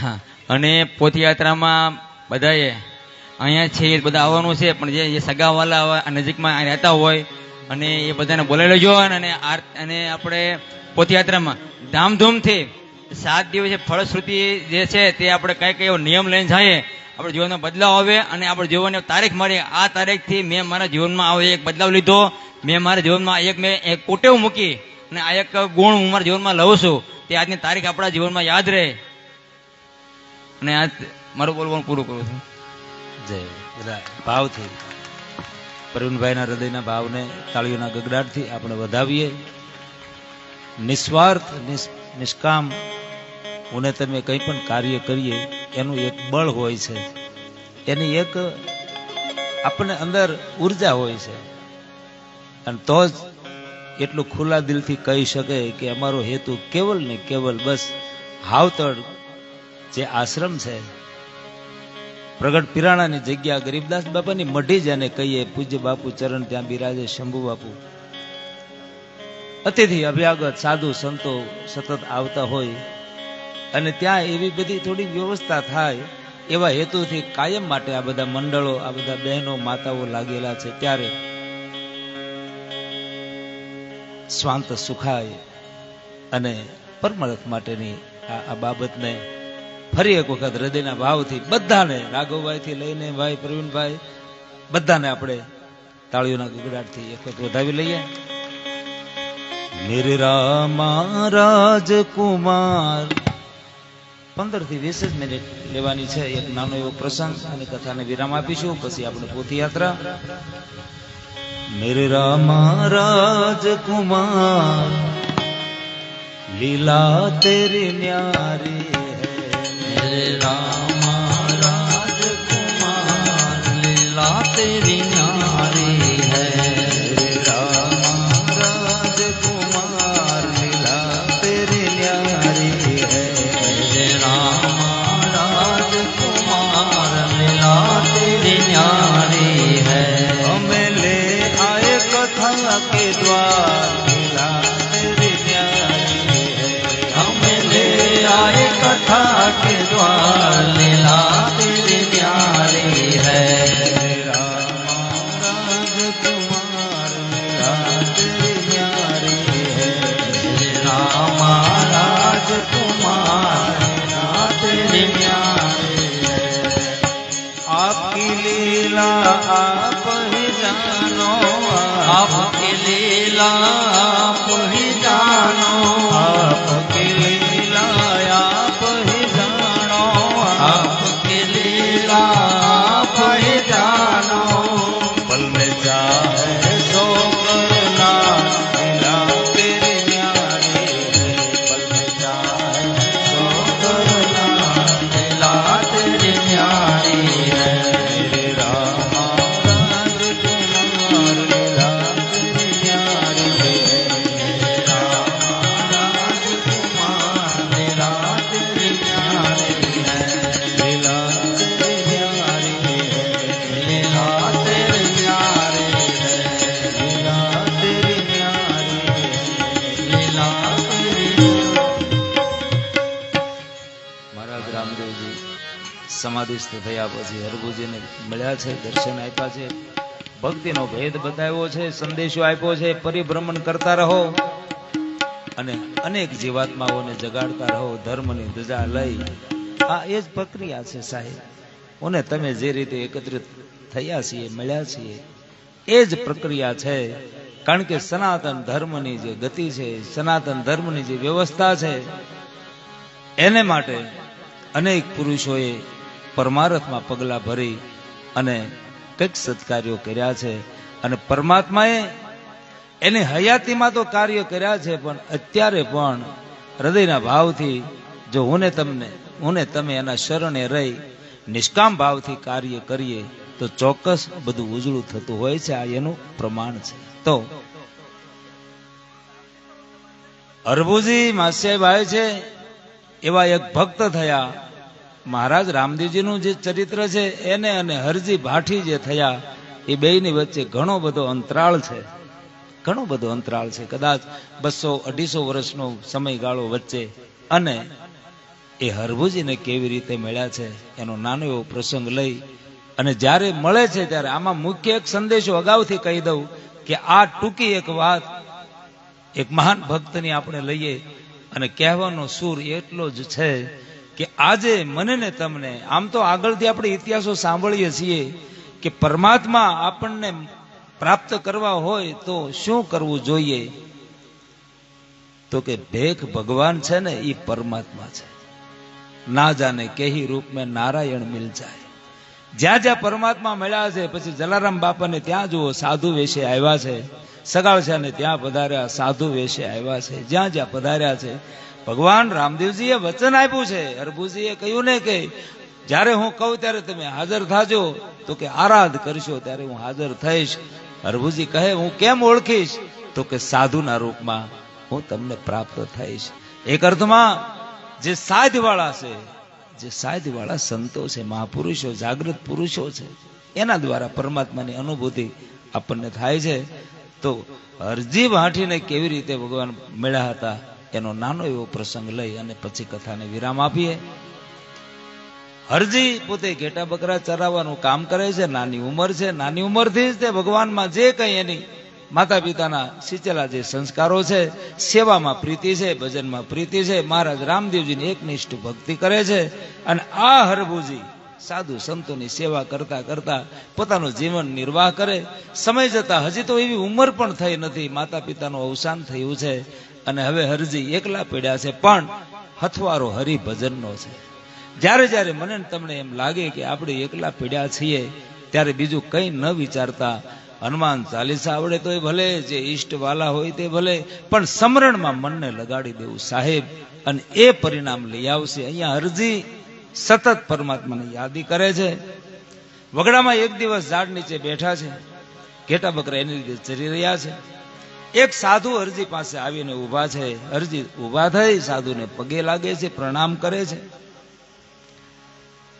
હા, અને પોથયાત્રામાં બધાએ અહીંયા છે બધા આવવાનું છે, પણ જે સગાવાલા નજીકમાં રહેતા હોય અને એ બધાને બોલાવી લેજો. અને આપણે પોથયાત્રામાં ધામધૂમથી 7 દિવસે ફળશ્રુતિ જે છે તે આપણે કઈ કઈ એવો નિયમ લઈને જઈએ, આપણે જીવનમાં બદલાવ આવે અને આપણે જીવનની તારીખ મળી. આ તારીખથી મેં મારા જીવનમાં આવો એક બદલાવ લીધો. મેં મારા જીવનમાં મેં એક કુટેવ મૂકી અને આ એક ગુણ હું મારા જીવનમાં લઉં છું. તે આજની તારીખ આપણા જીવનમાં યાદ રહે. અને આ મારું બોલવાનું પૂરું કરું છું. જય. બધા ભાવથી પ્રવીણભાઈના હૃદયના ભાવને તાળીઓના ગગડાટથી આપણે વધાવીએ. નિસ્વાર્થ નિષ્કામ અને તમે કંઈ પણ કાર્ય કરીએ એનું એક બળ હોય છે, એની એક આપણને અંદર ઉર્જા હોય છે. અને તો જ એટલું ખુલ્લા દિલથી કહી શકે કે અમારો હેતુ કેવલ ને કેવલ બસ હાવતળ જે આશ્રમ છે, પ્રગટ પિરાણાની જગ્યા, ગરીબદાસ બાપાની મઢી જેને કહીએ, પૂજ્ય બાપુ ચરણ ત્યાં બિરાજે શંભુ બાપુ. અતિથિ અભ્યાગત સાધુ સંતો સતત આવતા હોય અને ત્યાં એવી બધી થોડી વ્યવસ્થા થાય એવા હેતુથી કાયમ માટે આ બધા મંડળો, આ બધા બહેનો માતાઓ લાગેલા છે. ત્યારે સ્વાંત સુખાય અને પરમરથ માટેની આ બાબતને ફરી એક વખત હૃદયના ભાવથી બધાને, રાઘવભાઈથી લઈને ભાઈ પ્રવીણભાઈ બધાને આપણે તાળીઓના ગગડાટથી એક વખત વધાવી લઈએ. મેરે રામા રાજકુમાર 15 થી 20 જ મિનિટ લેવાની છે. એક નાનો એવો પ્રસંગ અને કથાને વિરામ આપીશું, પછી આપણે પોથયાત્રા. મેરે રામા રાજકુમાર લીલા તેરી ન્યારી मेरे रामा राजकुमार लीला तेरी न्यारी है. मेरे रामा राजकुमार लीला तेरी न्यारी है. मेरे रामा राजकुमार लीला तेरी न्यारी है. हमें ले आए कथा के द्वार लीला तेरी न्यारी है. हमें ले आए कथा के द्वार लीला तेरी न्यारी है. मेरे रामा राजकुमार लीला तेरी न्यारी है. मेरे रामा राजकुमार लीला तेरी न्यारी है. आपकी लीला आप ही जानो, आपकी लीला आप ही जानो. आपकी लीला आप ही जानो. आपकी लीला आप ही जानो. पल में चाहे सो करना लीला तेरी न्यारी है. पल में चाहे सो करना लीला तेरी न्यारी है. मेरे रामा राजकुमार સમાધિસ્થ થયા પછી હરભુજીને મળ્યા છે, દર્શન આપ્યા છે, ભક્તિનો ભેદ બતાવ્યો છે, સંદેશો આપ્યો છે, પરિભ્રમણ કરતા રહો અને અનેક જીવાત્માઓને જગાડતા રહો, ધર્મની ધજા લઈ. આ એ જ પ્રક્રિયા છે સાહેબ. અને તમે જે રીતે એકત્રિત થયા છીએ, મળ્યા છીએ, એ જ પ્રક્રિયા છે. કારણ કે સનાતન ધર્મની જે ગતિ છે, સનાતન ધર્મની જે વ્યવસ્થા છે, એને માટે અનેક પુરુષોએ પરમાર્થમાં પગલા ભરી અને કંઈક સત્કાર્યો કર્યા છે. અને પરમાત્માએ એની હયાતીમાં તો કાર્ય કર્યા છે, પણ અત્યારે પણ હૃદયના ભાવથી જો હું ને તમે એના શરણે રહી નિષ્કામ ભાવથી કાર્ય કરીએ તો ચોક્કસ બધું ઉજળું થતું હોય છે. આ એનું પ્રમાણ છે. તો હરભુજી માસ્યાભાઈ છે એવા એક ભક્ત થયા. મહારાજ રામદેવજીનું જે ચરિત્ર છે એને અને હરજી ભાઠી જે થયા એ બેયની વચ્ચે ઘણો બધો અંતરાળ છે, ઘણો બધો અંતરાળ છે. કદાચ 200-250 વર્ષનો સમયગાળો વચ્ચે. અને એ હરભુજીને કેવી રીતે મળ્યા છે એનો નાનો એવો પ્રસંગ લઈ અને જ્યારે મળે છે ત્યારે આમાં મુખ્ય એક સંદેશો અગાઉથી કહી દઉં કે આ ટૂંકી એક વાત એક મહાન ભક્તની આપણે લઈએ અને કહેવાનો સૂર એટલો જ છે કે આજે મને ને તમને, આમ તો આગળથી આપણે ઇતિહાસો સાંભળીએ છીએ કે પરમાત્મા આપણને પ્રાપ્ત કરવા હોય તો શું કરવું જોઈએ, તો કે ભેખ ભગવાન છે ને એ પરમાત્મા છે. ના જાને કેહી રૂપ મેં નારાયણ મિલ જાય. જ્યાં જ્યાં પરમાત્મા મળ્યા છે, પછી જલારામ બાપાને ત્યાં જુઓ સાધુ વેશે આવ્યા છે, સગાળશાને ત્યાં પધાર્યા સાધુ વેશે આવ્યા છે. જ્યાં જ્યાં પધાર્યા છે ભગવાન રામદેવજીએ વચન આપ્યું છે. હરભુજીએ કહ્યું ને કે જ્યારે હું કહું ત્યારે તમે હાજર થાજો, તો કે આરાધ કરશો ત્યારે હું હાજર થઈશ. હરભુજી કહે હું કેમ ઓળખીશ, તો કે સાધુના રૂપમાં હું તમને પ્રાપ્ત થઈશ. એક અર્થમાં જે સાધવાળા છે, જે સાધવાળા સંતો છે, મહાપુરુષો, જાગૃત પુરુષો છે, એના દ્વારા પરમાત્માની અનુભૂતિ આપણને થાય છે. તો હરજી ભાઠીને કેવી રીતે ભગવાન મળ્યા હતા એનો નાનો એવો પ્રસંગ લઈ અને પછી કથાને વિરામ આપીએ. હરજી પોતે ઘેટા બકરા ચરાવવાનું કામ કરે છે, નાની ઉંમર છે, નાની ઉંમરથી જ તે ભગવાનમાં જે કંઈ એની માતા પિતાના સિંચેલા જે સંસ્કારો છે, સેવામાં પ્રીતિ છે, ભજનમાં પ્રીતિ છે, મહારાજ રામદેવજીની એકનિષ્ઠ ભક્તિ કરે છે. અને આ હરભુજી સાધુ સંતોની સેવા કરતા કરતા પોતાનું જીવન નિર્વાહ કરે. સમય જતા હજી તો એવી ઉંમર પણ થઈ નથી, માતા પિતાનું અવસાન થયું છે અને હવે હરજી એકલા પડ્યા છે, પણ હથવારો હરિભજનનો છે. જ્યારે જ્યારે મને તમને એમ લાગે કે આપણે એકલા પડ્યા છીએ ત્યારે બીજું કંઈ ન વિચારતા હનુમાન ચાલીસા આવડે તોય ભલે, જે ઈષ્ટ વાલા હોય તે ભલે, પણ સમરણમાં મનને લગાડી દેવું સાહેબ, અને એ પરિણામ લઈ આવશે. અહીંયા હરજી સતત પરમાત્માની યાદી કરે છે. વગડામાં એક દિવસ ઝાડ નીચે બેઠા છે, ઘેટા બકરા એની રીતે ચરી રહ્યા છે. એક સાધુ હરજી પાસે આવીને ઊભા છે. હરજી ઊભા થઈ સાધુને પગે લાગે છે, પ્રણામ કરે છે.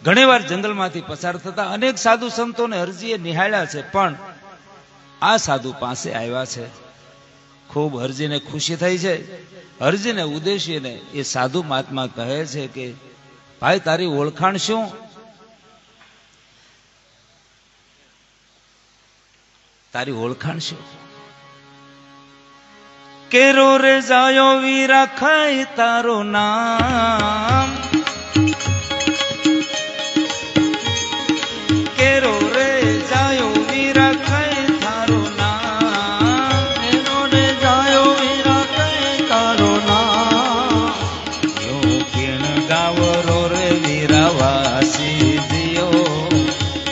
ઘણીવાર જંગલમાંથી પસાર થતા અનેક સાધુ સંતોને હરજીએ નિહાળ્યા છે, પણ આ સાધુ પાસે આવ્યા છે. ખૂબ હરજીને ખુશી થઈ છે. હરજીને ઉદ્દેશીને એ સાધુ મહાત્મા કહે છે કે ભાઈ તારી ઓળખાણ શું? તારી ઓળખાણ શું? કેરો રે જાયો વીરા ખાય તારું નામ, કેરો રે જાયો વીરા ખાય તારું નામ, કેરો રે જાયો વીરા ખાય તારું નામ, યો કેણ ગાવરો રે વીરાવાસી દિયો,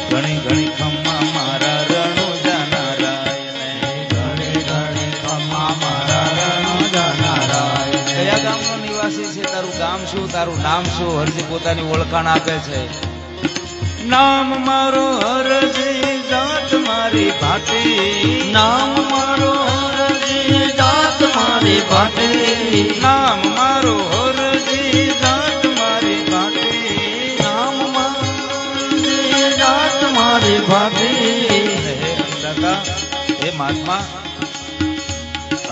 ઘણી ઘણી ખમ્મા મારા રણુજા નારાયણ, ઘણી ઘણી ખમ્મા મારા રણુજા નારાયણ. કયા ગામનો નિવાસી છે? તારું ગામ શું, તારું નામ શું? હરજી પોતાની ઓળખાણ આપે છે. નામ મારો હરજી, જાત મારી ભાટી, નામ મારો હરજી, જાત મારી ભાટી, નામ મારો હરજી, જાત મારી ભાટી, નામ મારો હરજી, જાત મારી ભાટી. હે અન્નદાતા, હે મહાત્મા,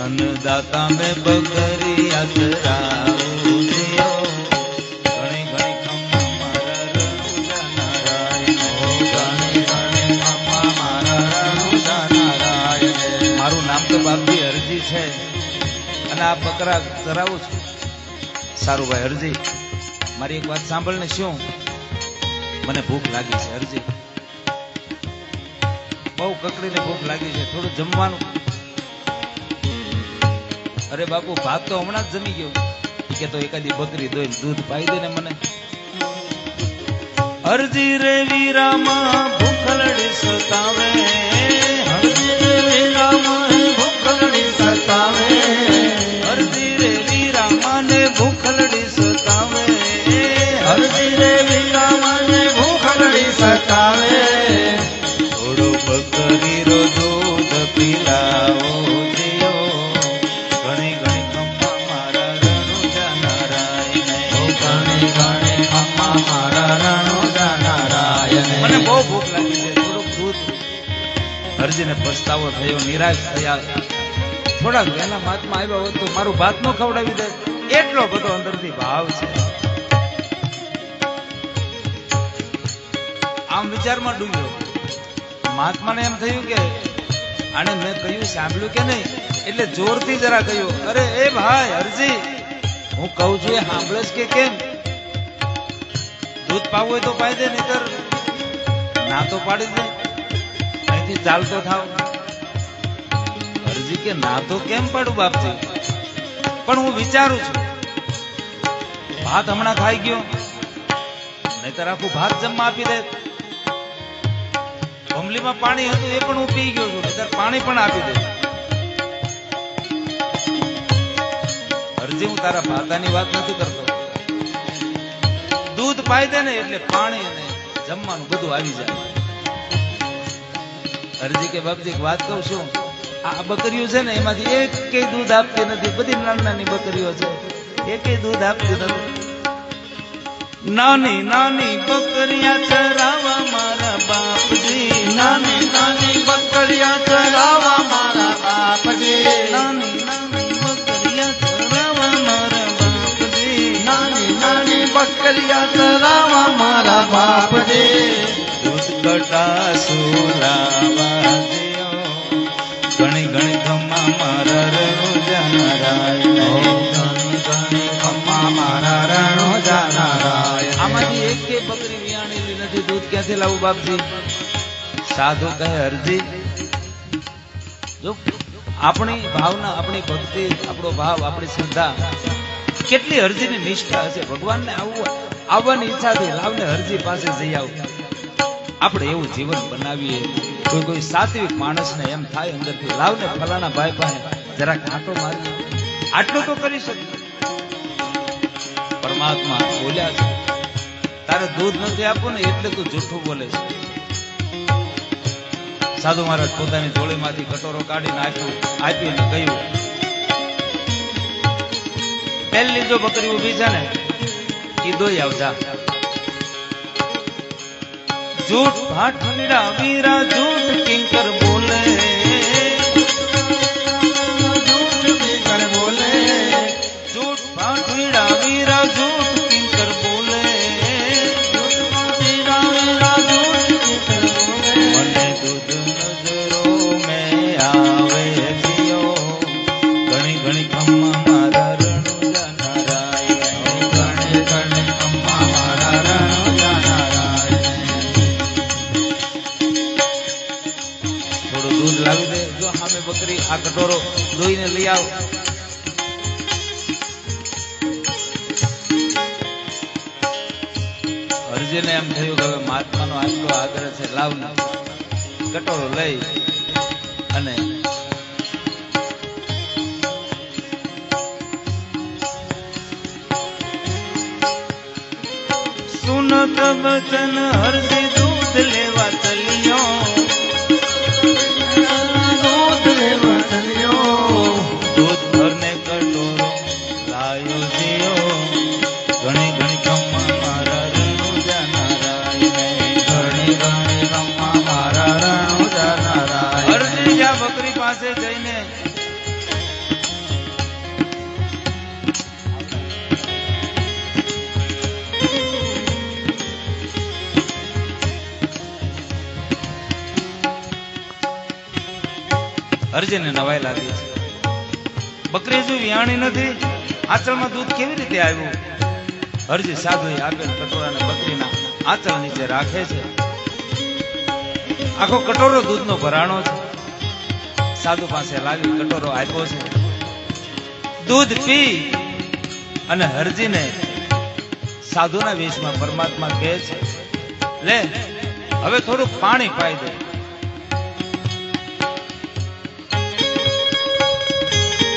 અન્નદાતા મેં બકરી અચરાઉ દિયો, ઘણી ઘણી ખમ્મા મારા રણુજા નારાયણ. એને આ બકરા ચરાવું છું. સારું ભાઈ હરજી, મારી એક વાત સાંભળ ને. શું? મને ભૂખ લાગી છે હરજી, બહુ કકડીને ભૂખ લાગી છે, થોડું જમવાનું. અરે બાપુ, ભાત તો હમણાં જ જમી ગયો. કે તો એકાદી બકરી દોઈને દૂધ પાઈ દે ને મને. હરજી રે વીરામાં ભૂખલડી સતાવે, હરજી રે વીરામાં ભૂખલડી સતાવે, હરજી રે વીરામાં ને ભૂખલડી સતાવે, હરજી રે વીરામાં ભૂખલડી સતાવે. થોડું બકરી રો દૂધ પીલાવો જીઓ, ઘણી ઘણી ખમ્મા મારા રણુજા નારાયણ. ઘણી ઘણી ખમ્મા મારા રણુજા નારાયણ. મને બહુ ભૂખ લાગી છે, થોડુંક દૂધ. હરજીને પસ્તાવો થયો, નિરાશ થયા. થોડાક વહેલા મહાત્મા આવ્યા હોત તો મારું ભાત નો ખવડાવી દે, એટલો બધો અંદરથી ભાવ છે. આમ વિચારમાં ડૂબ્યો. મહાત્માને એમ થયું કે આને મેં કહ્યું સાંભળ્યું કે નહીં, એટલે જોરથી જરા કહ્યું, અરે એ ભાઈ હરજી, હું કહું છું એ સાંભળેશ કે કેમ? દૂધ પાવું હોય તો પાઈ દે, નહીતર ના તો પાડી દે, અહીંથી ચાલતો થાવ. હરજી કે ના તો કેમ પાડું બાપજી, પણ હું વિચારું છું ભાત હમણાં ખાઈ ગયો, નહીતર આખું ભાત જમવા આપી દે. ભમલીમાં પાણી હતું એ પણ હું પી ગયો છું, નહીતર પાણી પણ આપી દે. હરજી, હું તારા ભાતાની વાત નથી કરતો. દૂધ પાઈ દે ને એટલે પાણી અને જમવાનું બધું આવી જાય. હરજી કે બાપજી એક વાત કહું છું, આ બકરીઓ છે ને એમાંથી એક કે દૂધ આપતી નથી, બધી નાની નાની બકરીઓ છે, એકે દૂધ આપતી નથી. નાની નાની બકરિયા ચરાવા મારા બાપજી, નાની નાની બકરિયા ચરાવા મારા બાપજી, નાની નાની બકરિયા ચરાવા મારા બાપજી, નાની નાની બકરિયા ચરાવા મારા બાપજી. દૂધ કટા સુરાવા દેઓ, ઘણી ઘણી ખમ્મા મારા રણુજા નારાયણ. ઘણી ઘણી ખમ્મા મારા રણુજા નારાયણ. આમાંથી એક કે બકરી વિયાણેલી નથી, દૂધ ક્યાંથી લાવું બાપજી? સાધુ કહે, હરજી, જો આપણી ભાવના, આપણી ભક્તિ, આપણો ભાવ, આપણી શ્રદ્ધા કેટલી હરજીની નિષ્ઠા હશે. ભગવાનને આવવાની ઈચ્છાથી લાવને હરજી પાસે જઈ આવ. આપણે એવું જીવન બનાવીએ. કોઈ સાત્વિક માણસને એમ થાય અંદરથી, લાવને ફલાણા ભાઈ પાસે જરાક આંટો મારી, આટલું તો કરી શકે. પરમાત્મા બોલ્યા છે, તારે દૂધ નથી આપવું ને એટલે તું જૂઠું બોલે છે. સાધુ મહારાજ પોતાની જોડીમાંથી કટોરો કાઢીને આપીને કહ્યું, પહેલી જો બકરી ઊભી છે ને એ દોઈ આવજા. જૂઠ ભાઠીડા વીરા જૂઠ કિંકર બોલે, જૂઠ કિંકર બોલે, જૂઠ ભાઠીડા વીરા જૂઠ કિંકર બોલે, જૂઠ વીરા વીરા જૂઠ કિંકર બોલે. મને દૂધ નજરો મેં આવે જીઓ, ઘણી ઘણી ખમ્મા મારા રણુજા નારાયણ. ઘણી ઘણી ખમ્મા મારા રણુજા નારાયણ. થોડું દૂધ લાવી દે. જો સામે બકરી આ કટોરો દોઈને લઈ આવ. હરજીને એમ થયું કે હવે મહાત્માનો આટલો આગ્રહ છે, લાવ ને. કટોરો લઈ અને સુનત વચન હરજી દૂધ લેવા ચલિયો, દૂધ લેવા ચલ્યો, દૂધ ભરને કટોરો લાયો જીઓ, ઘણી ઘણી ખમ્મા મારા રણુજા નારાયણ. ઘણી ઘણી ખમ્મા મારા રણુજા નારાયણ. હરજી જ્યાં બકરી પાસે જઈને હરજીને નવાઈ લાગી છે. બકરી હજુ વિયાણી નથી, આંચળમાં દૂધ કેવી રીતે આવ્યું? હરજી સાધુએ આપેલ કટોરાને બકરીના આંચળ નીચે રાખે છે. આખો કટોરો દૂધનો ભરાણો છે. સાધુ પાસે લાવી કટોરો આપ્યો છે. દૂધ પી અને હરજીને સાધુના વેશમાં પરમાત્મા કહે છે, લે હવે થોડું પાણી પાઈ દે.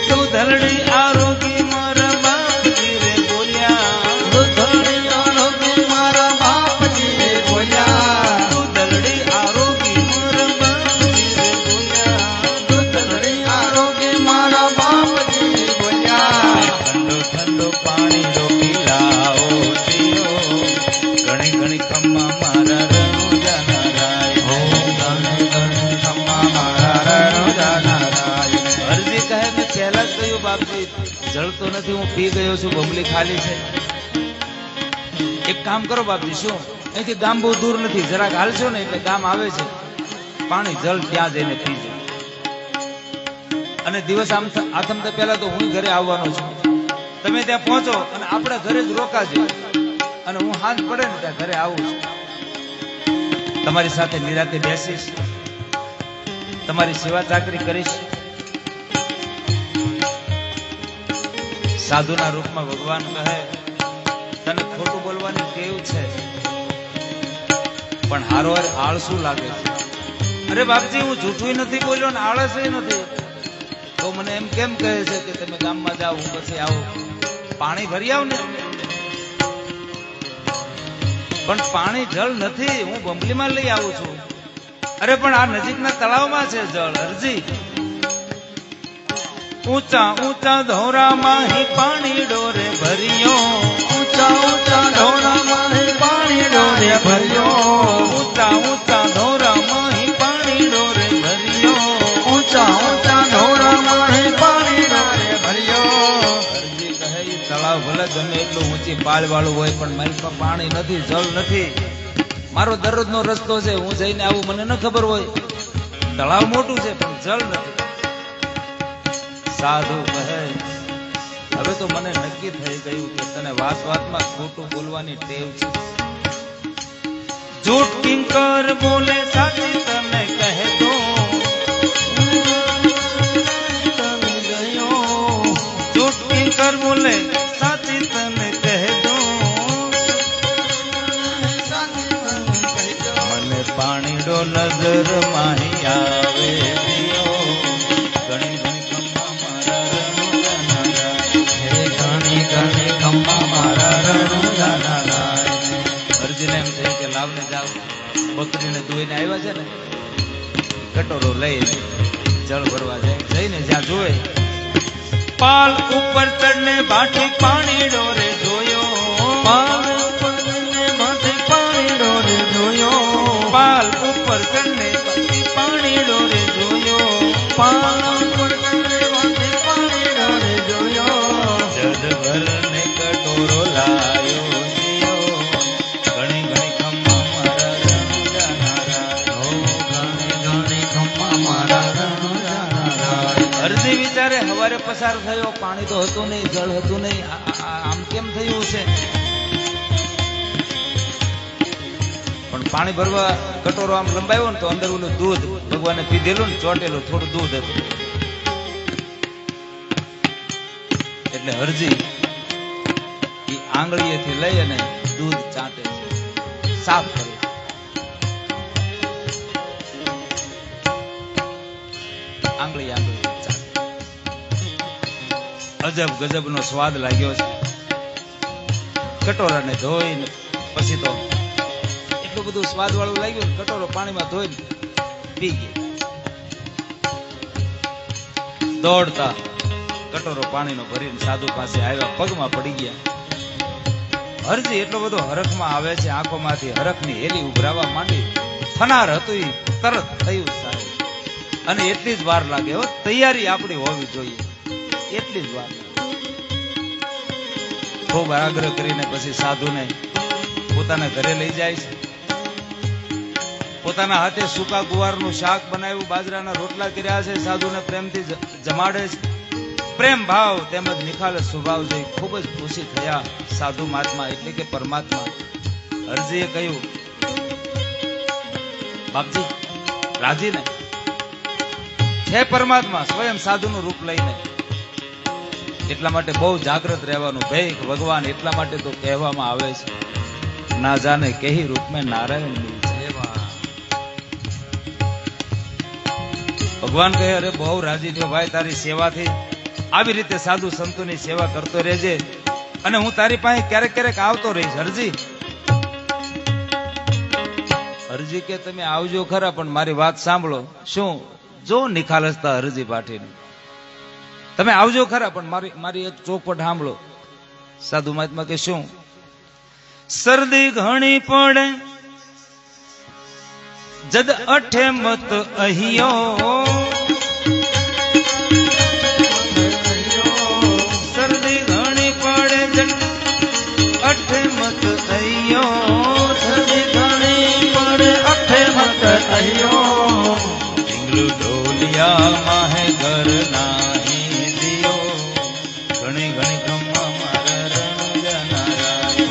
દૂધરડી આરોગી મારા બાપજી રે બોલ્યા, દૂધળી આરોગી મારા બાપજી બોલ્યા, દૂધરડી આરોગી મારા બાપજી રે બોલ્યા, દૂધળી આરોગી મારા બાપજી બોલ્યા, ઠંડો ઠંડો પાણી રો પીલાઓ દિયો, ઘણી ઘણી ખમ્મા મારા રણુજા નારાયણ. ગણે ગણે ખમ્મા મારા રણુજા નારાયણ. હરજી કહે મેં પહેલા જ કહ્યું બાપજી જળતો નથી, હું પી ગયો છું, બમલી ખાલી છે. એક કામ કરો બાપજી, શું અહીંથી ગામ બહુ દૂર નથી, જરાક હાલશો ને એટલે ગામ આવે છે, પાણી જળ ત્યાં જઈને પીજો. અને દિવસ આથમતા પહેલા તો હું ઘરે આવવાનો છું, તમે ત્યાં પહોંચો અને આપણે ઘરે જ રોકાજો, અને હું હાથ પડે ને ત્યાં ઘરે આવું છું. તમારી સાથે નિરાતે બેસીશ, તમારી સેવા ચાકરી કરીશ. સાધુના રૂપમાં ભગવાન કહે, તને ખોટું બોલવાની ટેવ છે પણ હારોહાર આળસુ લાગે છે. અરે બાપજી હું જૂઠું નથી બોલ્યો ને આળસ નથી, તો મને એમ કેમ કહે છે કે તમે ગામમાં જાઓ, હું પછી આવું, પાણી ભરી આવ ને. પણ પાણી જળ નથી, હું બંબલીમાં લઈ આવું છું. અરે પણ આ નજીકના તળાવમાં છે જળ. અરજી ઊંચા ઊંચા ધોરામાં હી પાણી ડોરે ભર્યો, ઊંચા ઊંચા ઢોરામાં પાણી ડોરે ભર્યો, ઊંચા ઊંચા ધોરામાં હી પાણી ડોરે ભર્યો, ઊંચા ઊંચા ઢોરામાં પાણી ડોરે ભર્યો. અરજી કહે ઈ તળાવ ભલે ગમે એટલું ઊંચી પાળ વાળું હોય પણ મારી પાસે પાણી નથી, જળ નથી. મારો દરરોજનો રસ્તો છે, હું જઈને આવું મને ન ખબર હોય. તળાવ મોટું છે પણ જળ નથી. સાધુ કહે હવે તો મને નક્કી થઈ ગયું કે તને વાત વાતમાં ખોટું બોલવાની ટેવ છે. જૂઠ કિંકર બોલે સાચી તને કહે દો, જૂઠ કિંકર બોલે સાચી તને કહે દો, મને પાણી ડો નજર માહી આવે દિયો, ઘણી ઘણી ખમ્મા મારા રણુજા નારાયણ. ગણે ગણે ખમ્મા મારા રણુજા નારાયણ. અર્જુન એમ થયું કે લાવને જાવ, બકરીને દોઈને આવ્યા છે ને, કટોરો લઈ જળ ભરવા જાય. જઈને જ્યાં જોવે પાલ ઉપર ચડને બાટી પાણી ડોરે જોયો, પાલ ઉપર ચડને બાટી પાણી ડોરે જોયો, પાલ ઉપર ચડને બાટી પાણી ડોરે જોયો, પાલ ઉપર ચડને બાટી પાણી ડોરે જોયો, જળ ભરને કટોરો લાયો દિયો, ઘણી ઘણી ખમ્મા મારા રણુજા નારાયણ. ગણે ગણે ખમ્મા મારા રણુજા નારાયણ. અરજી વિચારે હવારે પસાર થયો, પાણી તો હતું નહીં, જળ હતું નહીં, આમ કેમ થયું છે? પણ પાણી ભરવા કટોરો આમ લંબાવ્યો ને તો અંદર ઓલું દૂધ ભગવાને પીધેલું ને ચોટેલું થોડું દૂધ હતું. એટલે હરજી એ આંગળીએથી લઈ અને દૂધ ચાટે છે, સાફ કરે છે. આંગળી આંગળી ચાટે. અજબ ગજબનો સ્વાદ લાગ્યો છે. કટોરાને ધોઈને પછી તો એટલું બધું સ્વાદ વાળું લાગ્યું ને કટોરો પાણીમાં ધોઈને પી ગયા. દોડતા કટોરો પાણીનો ભરીને સાધુ પાસે આવ્યા, પગમાં પડી ગયા. હરજી એટલો બધો હરખમાં આવે છે, આંખોમાંથી હરખની હેલી ઉભરાવા માંડી. થનાર હતું ઈ તરત થયું સાહેબ. અને એટલી જ વાર લાગે હો, તૈયારી આપણી હોવી જોઈએ, એટલી જ વાર લાગે. ખૂબ આગ્રહ કરીને પછી સાધુને પોતાના ઘરે લઈ જાય છે. પોતાના હાથે સૂકા ગુવારનું શાક બનાવ્યું, બાજરાના રોટલા કર્યા છે, સાધુને પ્રેમથી જમાડે છે. પ્રેમ ભાવ તેમજ નિખાલસ સ્વભાવ જોઈ ખૂબ જ ખુશી થયા સાધુ મહાત્મા એટલે કે પરમાત્મા. હરજીએ કહ્યું, બાપજી રાજી ને છે પરમાત્મા સ્વયં સાધુનું રૂપ લઈને, એટલા માટે બહુ જાગૃત રહેવાનું. ભાઈ ભગવાન એટલા માટે તો કહેવામાં આવે છે, ના જાને કેહી રૂપ મેં નારાયણ મિલ છે. ભગવાન કહે, અરે બહુ રાજી થયો ભાઈ તારી સેવાથી, આવી રીતે સાધુ સંતોની સેવા કરતો રહેજે અને હું તારી પાસે ક્યારેક ક્યારેક આવતો રહીશ. હરજી કે તમે આવજો ખરા, પણ મારી વાત સાંભળો. શું જો નિખાલસતા હરજી પાઠીની, તમે આવજો ખરા પણ મારી એક ચોખવટ સાંભળો. સાધુ મહાત્મા કે શું? શરદી ઘણી પડે જદ અઠે મત અહિયો, શરદી ઘણી પડે જદ અઠે મત અહિયો, શરદી ઘણી પડે અઠે મત અહિયો, ઢીંગલું ઢોલિયા માહે ઘર નાહી દિયો, ઘણી ઘણી ખમ્મા મારા રણુજા નારાયણ.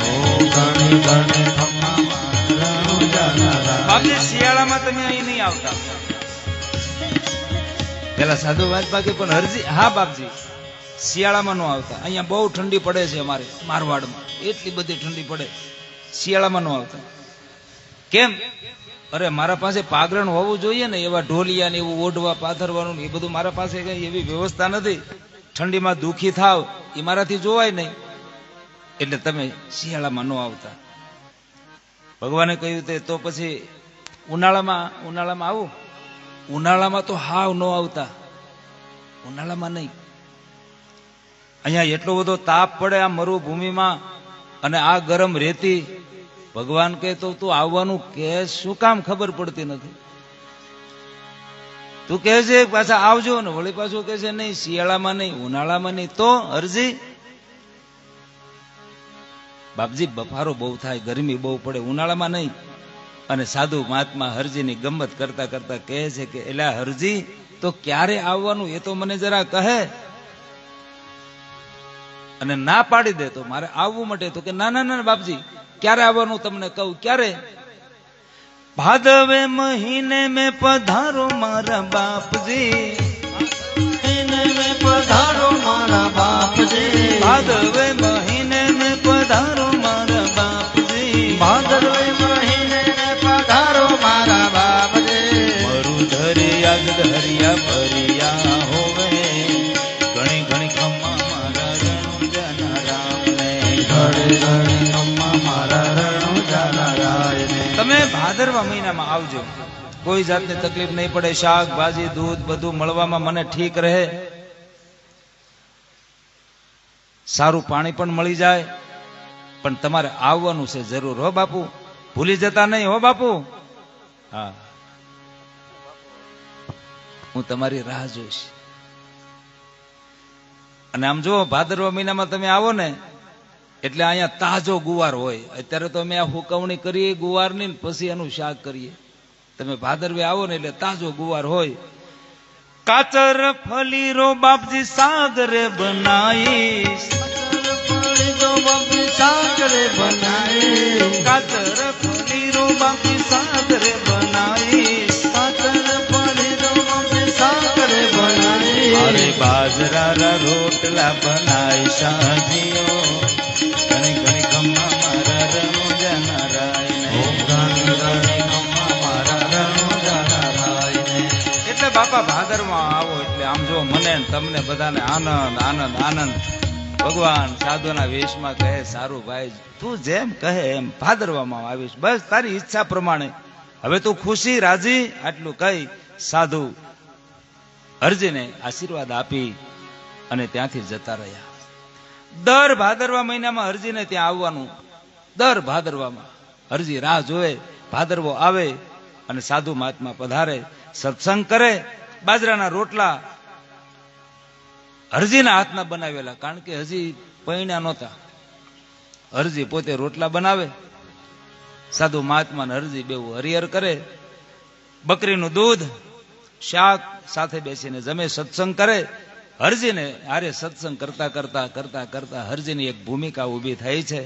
ઘણી ઘણી ખમ્મા મારા રણુજા નારાયણ. બાપજી શિયાળામાં તમે અહીં નહીં આવતા. પેલા સાધુ મહાત્મા કે પણ હરજી, હા બાપજી શિયાળામાં ન આવતા, અહીંયા બહુ ઠંડી પડે છે અમારે મારવાડમાં, એટલી બધી ઠંડી પડે, શિયાળામાં ન આવતા. કેમ? અરે મારા પાસે પાગરણ હોવું જોઈએ ને, એવા ઢોલિયા ને એવું ઓઢવા પાથરવાનું એ બધું મારા પાસે કઈ એવી વ્યવસ્થા નથી. ઠંડીમાં દુખી થાવ એ મારાથી જોવાય નહીં, એટલે તમે શિયાળામાં ન આવતા. ભગવાને કહ્યું તો પછી ઉનાળામાં આવું? ઉનાળામાં તો હાવ ન આવતા, ઉનાળામાં નહીં. અહીંયા એટલો બધો તાપ પડે આ મરુભૂમિમાં, અને આ ગરમ રેતી. ભગવાન કહે તો તું આવવાનું કે શું કામ ખબર પડતી નથી? તું કહે છે પાછા આવજો ને વળી પાછું કહે છે નહીં શિયાળામાં નહીં ઉનાળામાં નહીં. તો અરજી બાપજી બફારો બહુ થાય, ગરમી બહુ પડે, ઉનાળામાં નહીં. અને સાધુ મહાત્મા હરજીની ગમત કરતા કરતા કહે છે કે એલા હરજી તો ક્યારે આવવાનું એ તો મને જરા કહે. અને ના પાડી દે તો મારે આવવું માટે. તો કે ના ના ના બાપજી ક્યારે આવવાનું તમને કહું. ક્યારે? ભાદવે મહિને મેં પધારો મારા બાપજી, મહિને મેં પધારો મારા બાપજી, ભાદવે મહિને મેં પધારો મારા બાપજી, ભાદરવે મહિને મેં પધારો મારા બાપજી, મરુ ધરિયા ગધરિયા ભરિયા હોવે, ઘણી ઘણી ખમ્મા મારા રણુજાના રામને, ઘડી ઘડી ખમ્મા મારા રણુજા નારાયણ. તમે ભાદરવા મહિનામાં આવજો, કોઈ જાતની તકલીફ નહીં પડે, શાકભાજી દૂધ બધું મળવામાં મને ઠીક રહે, સારું પાણી પણ મળી જાય. પણ તમારે આવવાનું છે જરૂર હો બાપુ, ભૂલી જતા નહીં હો બાપુ. હા હું તમારી રાહ જોઈશ. અને આમ જો ભાદરવા મહિનામાં તમે આવો ને એટલે અહીંયા તાજો ગુવાર હોય. અત્યારે તો અમે આ હુકવણી કરીએ ગુવારની, પછી એનું શાક કરીએ. તમે ભાદરવે આવો ને એટલે તાજો ગુવાર હોય. કાચર ફલીરો બાપજી સાગરે બનાવીશ, સાગરે બનાવી, કાચર ફલીરો બાપજી સાગરે બનાવીશ, સાગર પડીરો સાગરે બનાવી, અરે બાજરાના રોટલા બનાવી સાજીઓ, ઘણી ઘણી ખમ્મા મારા રણુજા નારાયણ. ઘણી ઘણી ખમ્મા મારા રણુજા નારાયણ. એટલે બાપા ભાદરમાં આવો એટલે આમ જો મને ને તમને બધાને આનંદ આનંદ આનંદ. ભગવાન સાધુના વેશમાં કહે સારું ભાઈ તું જેમ કહે એમ ભાદરવામાં આવીશ, બસ તારી ઈચ્છા પ્રમાણે. હવે તું ખુશી રાજી આટલું કહી સાધુ હરજીને આશીર્વાદ આપી અને ત્યાંથી જતા રહ્યા. દર ભાદરવા મહિનામાં હરજીને ત્યાં આવવાનું. દર ભાદરવામાં હરજી રાહ જોવે, ભાદરવો આવે અને સાધુ મહાત્મા પધારે, સત્સંગ કરે. બાજરાના રોટલા હરજીના હાથના બનાવેલા, કારણ કે હજી પૈણ્યા નહોતા. હરજી પોતે રોટલા બનાવે, સાધુ મહાત્મા ને હરજી બેવું હરિહર કરે. બકરીનું દૂધ શાક સાથે બેસીને જમે, સત્સંગ કરે. હરજીને આરે સત્સંગ કરતા કરતા કરતા કરતા હરજીની એક ભૂમિકા ઊભી થઈ છે.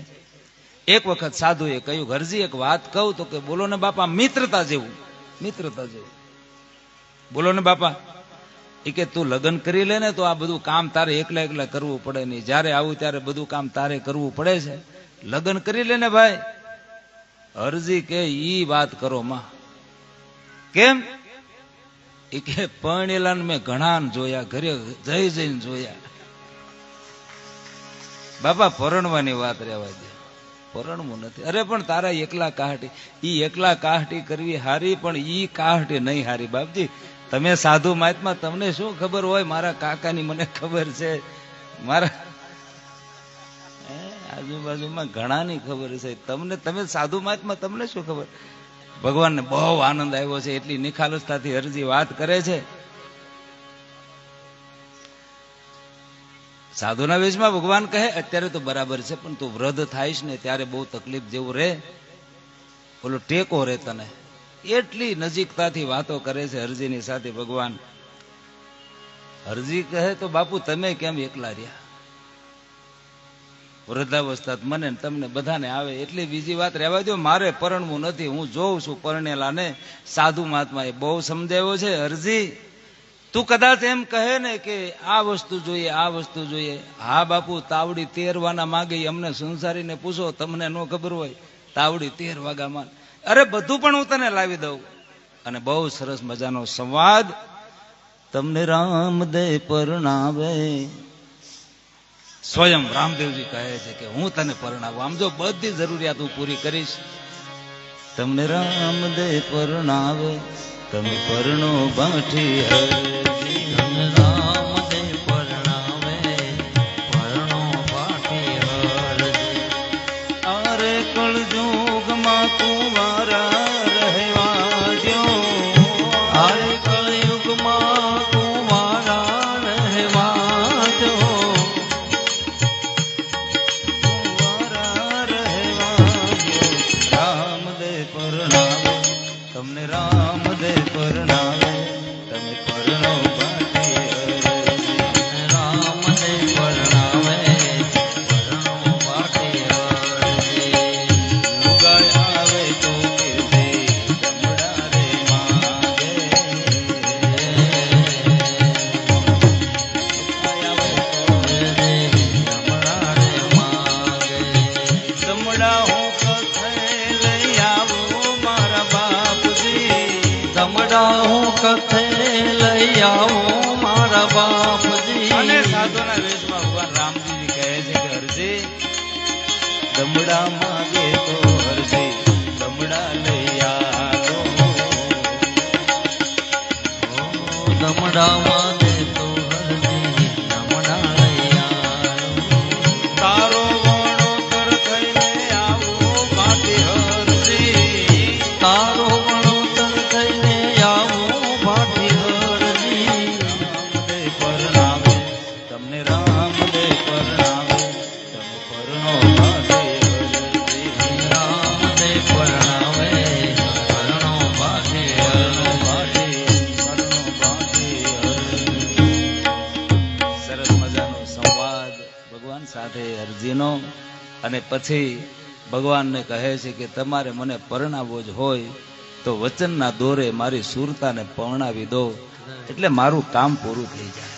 એક વખત સાધુએ કહ્યું, હરજી એક વાત કહું તો કે બોલો ને બાપા, મિત્રતા જેવું, મિત્રતા જેવું બોલો ને બાપા. એ કે તું લગ્ન કરી લે ને તો આ બધું કામ તારે એકલા એકલા કરવું પડે નહીં. જ્યારે આવું ત્યારે બધું કામ તારે કરવું પડે છે. લગ્ન કરી લે ને ભાઈ. હરજી કે ઈ વાત કરો માં. કેમ? એ કે પરણેલા મેં ઘણા જોયા, ઘરે જઈ જઈને જોયા. બાપા પરણવાની વાત રહેવા દે, પરણવું નથી. અરે પણ તારા એકલા કાહટી, ઈ એકલા કાહટી કરવી હારી, પણ ઈ કાહટી નહીં હારી. બાપજી તમે સાધુ મહાત્મા, તમને શું ખબર હોય? મારા કાકાની મને ખબર છે, મારા આજુબાજુમાં ઘણાની ખબર છે. તમને, તમે સાધુ મહાત્મા, તમને શું ખબર? ભગવાનને બહુ આનંદ આવ્યો છે, એટલી નિખાલસતાથી હરજી વાત કરે છે. સાધુના વેશમાં ભગવાન કહે અત્યારે તો બરાબર છે, પણ તું વૃદ્ધ થાઈશ ને ત્યારે બહુ તકલીફ જેવું રે, બોલો ટેકો રે તને. એટલી નજીકતાથી વાતો કરે છે હરજીની સાથે ભગવાન. હરજી કહે તો બાપુ તમે કેમ એકલા રહ્યા? વૃદ્ધાવસ્થા મને ને તમને બધાને આવે, એટલી બીજી વાત રહેવા દો, મારે પરણવું નથી. હું જોઉં છું પરણેલાને સાધુ મહાત્માએ બહુ સમજાવ્યો છે. હરજી તું કદાચ એમ કહે ને કે આ વસ્તુ જોઈએ, આ વસ્તુ જોઈએ. હા બાપુ, તાવડી 13 વાના માગે, અમને સંસારીને પૂછો, તમને ન ખબર હોય. તાવડી 13 વાગામાં, અરે બધું પણ હું તને લાવી દઉં. અને બહુ સરસ મજાનો સંવાદ. તમને રામદેવ પરણાવે, સ્વયં રામદેવજી કહે છે કે હું તને પરણાવું, આમ જો બધી જરૂરિયાત હું પૂરી કરીશ. તમને રામદેવ પરણાવે, તમે પરણો બાઠી હરજી. તમે રામદેવ પરણાવે, પરણો બાઠી હરજી. અરે કળયુગમાં કુંવારા રહેવા દ્યો, આરે કળયુગમાં કુંવારા રહેવા દો. કુંવારા રહેવા દ્યો. રામદેવ પરણાવે, તમને રામદેવ પરણાવે, તમે પરણો બાઠી હરજી. રામદેવ પરણાવે, પરણો બાઠી હરજી. લુગાઈ આવે તો કીધે, જમડા રે માંગે. લુગાઈ આવે તો જમડા હું કથે લઈ આવું મારા બાપજી. દમડા હું કથે લઈ આવું મારા બાપજી. અને સાધુના વેશમાં ભગવાન રામજી કહે છે કે હરજી દમડા માંગે તો હરજી દમડા લઈ આવો. દમડા માંગે તો હરજી દમડા લઈ આવો. તારો વણોતર થઈને આવો બાટી હરજી. તારો વણોતર થઈને આવો બાઠી હરજી. રામદેવ પરણાવે, તમને રામદેવ પરણાવે, તમે પરણો બાટી હરજી. રામદેવ પરણાવે, પરણો બાઠી હરજી. સરસ મજાનો સંવાદ ભગવાન સાથે અરજીનો. અને પછી ભગવાનને કહે છે કે તમારે મને પરણાવવો જ હોય તો વચનના દોરે મારી સુરતાને પરણાવી દો, એટલે મારું કામ પૂરું થઈ જાય.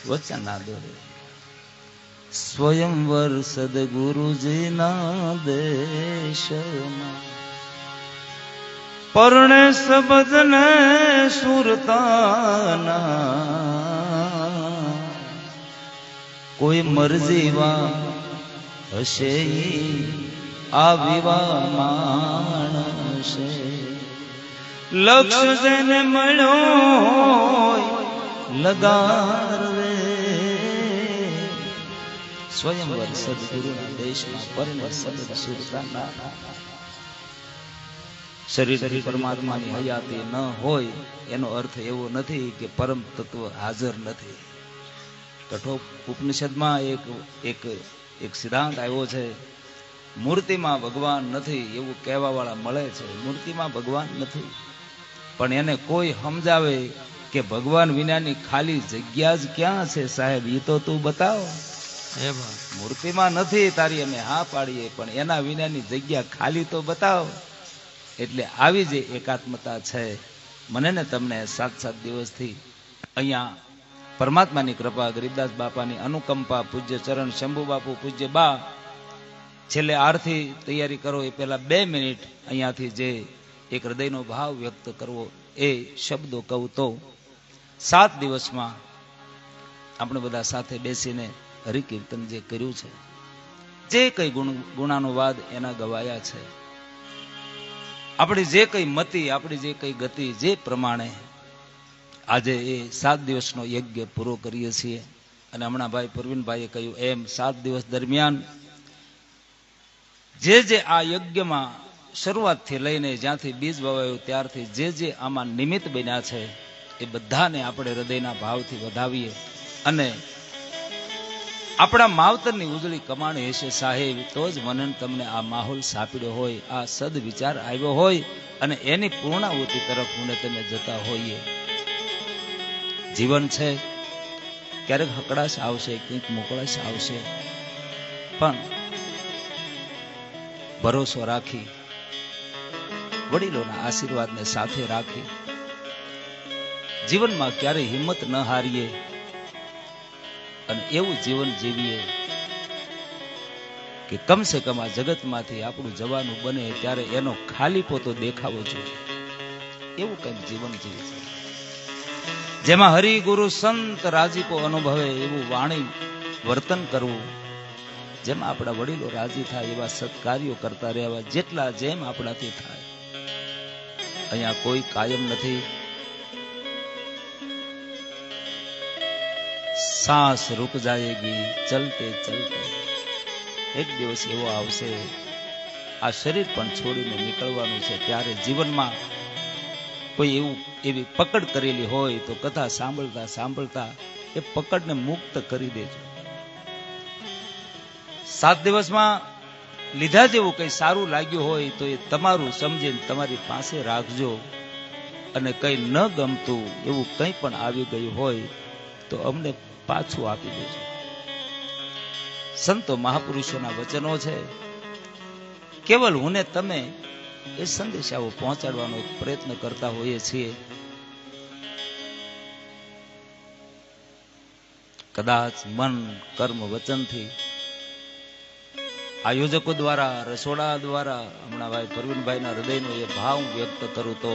વચનના દોરે સ્વયંવર સદગુરુજીના દેશમાં પરણે સબદને સુરતાના. કોઈ મરજીવા હશે ઈ આ વિવા માણસે. લક્ષ જેને મળ્યો લગારવે. સ્વયંવર સદગુરુના દેશમાં પરણે સબદ સુરતાના. શરીર પરમાત્માની હયાતી ન હોય એનો અર્થ એવો નથી કે પરમ તત્વ હાજર નથી. કઠોપ ઉપનિષદમાં એક સિદ્ધાંત આવ્યો છે, મૂર્તિમાં ભગવાન નથી એવું કહેવા વાળા મળે છે. મૂર્તિમાં ભગવાન નથી, પણ એને કોઈ સમજાવે કે ભગવાન વિનાની ખાલી જગ્યા જ ક્યાં છે સાહેબ, એ તો તું બતાવ. મૂર્તિમાં નથી તારી અમે હા પાડીએ, પણ એના વિનાની જગ્યા ખાલી તો બતાવ. એટલે આવી જે એકાત્મતા છે, મને ને તમને 7 દિવસથી અહીંયા પરમાત્માની કૃપા, ગરીબદાસ બાપાની અનુકંપા, પૂજ્ય ચરણ શંભુ બાપુ, પૂજ્ય બા, છેલ્લે આરતી તૈયારી કરો એ પહેલા 2 મિનિટ અહીંયાથી જે એક હૃદયનો ભાવ વ્યક્ત કરવો એ શબ્દો કહું તો 7 દિવસમાં આપણે બધા સાથે બેસીને હરિકીર્તન જે કર્યું છે, જે કઈ ગુણાનુવાદ એના ગવાયા છે, આપણી જે કઈ મતિ, આપણી જે કઈ ગતિ, જે પ્રમાણે આજે એ 7 દિવસનો યજ્ઞ પૂરો કરીએ છીએ. અને હમણાં ભાઈ પરવીનભાઈએ કહ્યું એમ 7 દિવસ દરમિયાન જે આ યજ્ઞમાં શરૂઆતથી લઈને જ્યાંથી બીજ વવાયું ત્યારથી જે આમાં નિમિત્ત બન્યા છે એ બધાને આપણે હૃદયના ભાવથી વધાવીએ. અને આપણા માવતરની ઉજળી કમાણી હશે સાહેબ, તો જ મને તમને આ માહોલ સાંપડ્યો હોય, આ સદવિચાર આવ્યો હોય અને એની પૂર્ણાહુતિ તરફ હું તમે જતા હોઈએ. જીવન છે, ક્યારેક હકડાશ આવશે, કંઈક મોકળાશ આવશે, પણ ભરોસો રાખી, વડીલોના આશીર્વાદને સાથે રાખી જીવનમાં ક્યારેય હિંમત ન હારીએ અને એવું જીવન જીવીએ કે કમસે કમ આ જગતમાંથી આપણું જવાનું બને ત્યારે એનો ખાલીપો તો દેખાવો જોઈએ. એવું કંઈક જીવન જીવી છે જેમાં હરિ ગુરુ સંત રાજીપો અનુભવે એવું વાણી વર્તન કરવું, જેમાં આપણા વડીલો રાજી થાય એવા સત્કાર્યો કરતા રહેવા, જેટલા જેમ આપણાથી થાય. અહીંયા કોઈ કાયમ નથી. सांस रुक जाएगी चलते चलते. एक દિવસ એવો આવશે આ શરીર પણ છોડીને નીકળવાનું છે, ત્યારે જીવનમાં કોઈ એવી પકડ કરેલી હોય તો કથા સાંભળતા સાંભળતા એ પકડને મુક્ત કરી દેજો. 7 દિવસમાં લીધા જેવું કઈ સારું લાગ્યું હોય તો એ તમારું સમજીને તમારી પાસે રાખજો, અને કઈ ન ગમતું એવું કંઈ પણ આવી ગયું હોય તો અમને પાછું આપી દેજો. સંતો મહાપુરુષોના વચનો છે, કેવલ હું ને તમે એ સંદેશાઓ પહોંચાડવાનો પ્રયત્ન કરતા હોઈએ છીએ. કદાચ મન, કર્મ, વચનથી આયોજકો દ્વારા, રસોડા દ્વારા, હમણાં ભાઈ પરવીનભાઈના હૃદયનો એ ભાવ વ્યક્ત કરું તો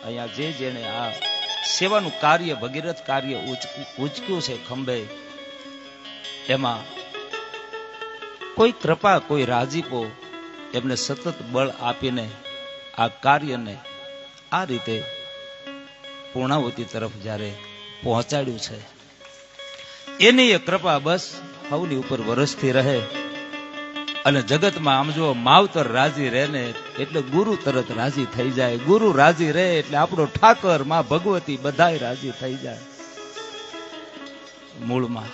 અહીંયા જે જેણે આ સેવાનું કાર્ય, ભગીરથ કાર્ય ઉચક્યું છે ખંભે, એમાં કોઈ કૃપા, કોઈ રાજીપો એમને સતત બળ આપીને આ કાર્યને આ રીતે પૂર્ણાહુતિ તરફ જ્યારે પહોંચાડ્યું છે, એની એ કૃપા બસ સૌની ઉપર વરસતી રહે. અને જગતમાં આમ જો માવતર રાજી રહે ને એટલે ગુરુ તરત રાજી થઈ જાય, ગુરુ રાજી રહે એટલે આપણો ઠાકર, માં ભગવતી બધાય રાજી થઈ જાય. મૂળમાં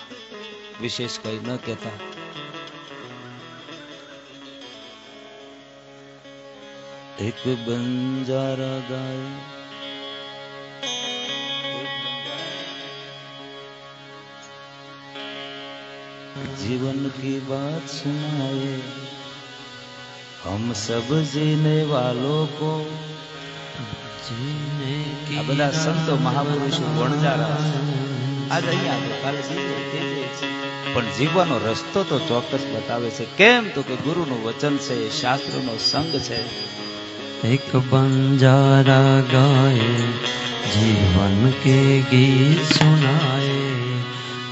વિશેષ કઈ ન કહેતા. એક બંજારા ગાય जीवन की बात सुनाए, हम सब जीने वालों को जीने की. આ બધા સંતો મહાપુરુષો વણજારા આજ અહીંયા કાલે પણ જીવવાનો રસ્તો તો ચોક્કસ બતાવે છે. કેમ તો કે ગુરુનું વચન છે, શાસ્ત્રનો સંગ છે. एक बंजारा गाए जीवन के गीत सुनाए,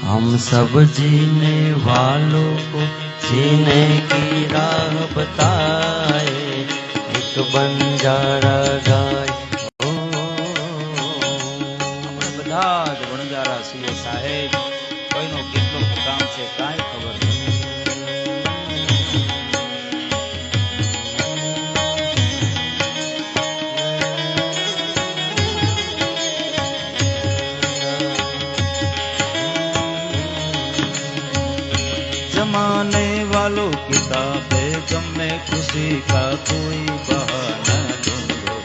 हम सब जीने वालों को जीने की राह बताए. एक बंजारा गाए. આપણે બધા જ વણજારા છીએ સાહેબ, કોઈનો કેટલો કામ છે કાંઈ ખબર નથી. जमाने वालों किताबे गम में खुशी का कोई बहाना ढूंढो.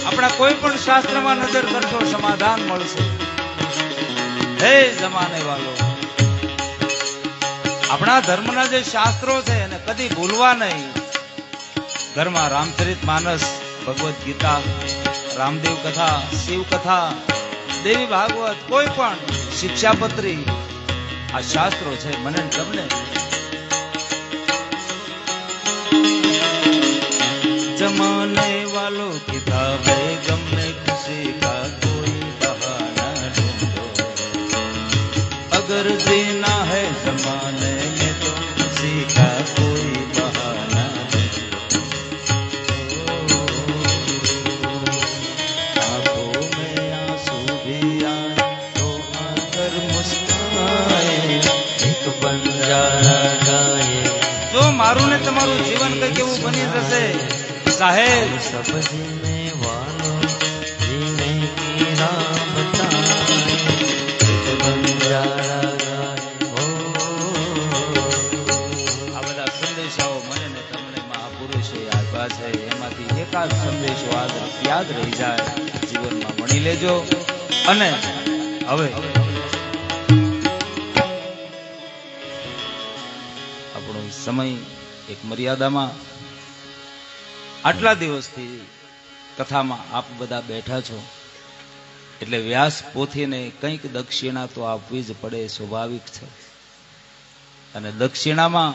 આપણા કોઈ પણ શાસ્ત્રમાં નજર કરશો સમાધાન મળશે. હે જમાને વાલો, આપણા ધર્મના જે શાસ્ત્રો છે એને કદી ભૂલવા નહીં. ઘરમાં રામચરિત માનસ, ભગવદ્ ગીતા, રામદેવ કથા, શિવ કથા, દેવી ભાગવત, કોઈ પણ શિક્ષાપત્રી, આ શાસ્ત્રો છે મને ને તમને. जमाने वालों किताबे गम में खुशी का कोई बहाना ढूंढो, अगर जीना है जमाने में तो खुशी का कोई बहाना ढूंढो. आंखों में आंसू भी आए तो आकर मुस्काए, एक बंजारा गाए. જો મારું ને તમારું જીવન કઈક એવું બની જશે સાહેબ, समझने वालों जीने की राह बताए, एक बंजारा गाए हो. આ બધા સંદેશાઓ મને ને તમને મહાપુરુષો આપ્યા છે, એમાંથી એકાદ સંદેશો યાદ રહી જાય, જીવનમાં મણી લેજો. અને હવે આપણો સમય એક મર્યાદામાં, આટલા દિવસથી કથામાં આપ બધા બેઠા છો એટલે વ્યાસ પોથીને કંઈક દક્ષિણા તો આપવી જ પડે, સ્વાભાવિક છે. અને દક્ષિણામાં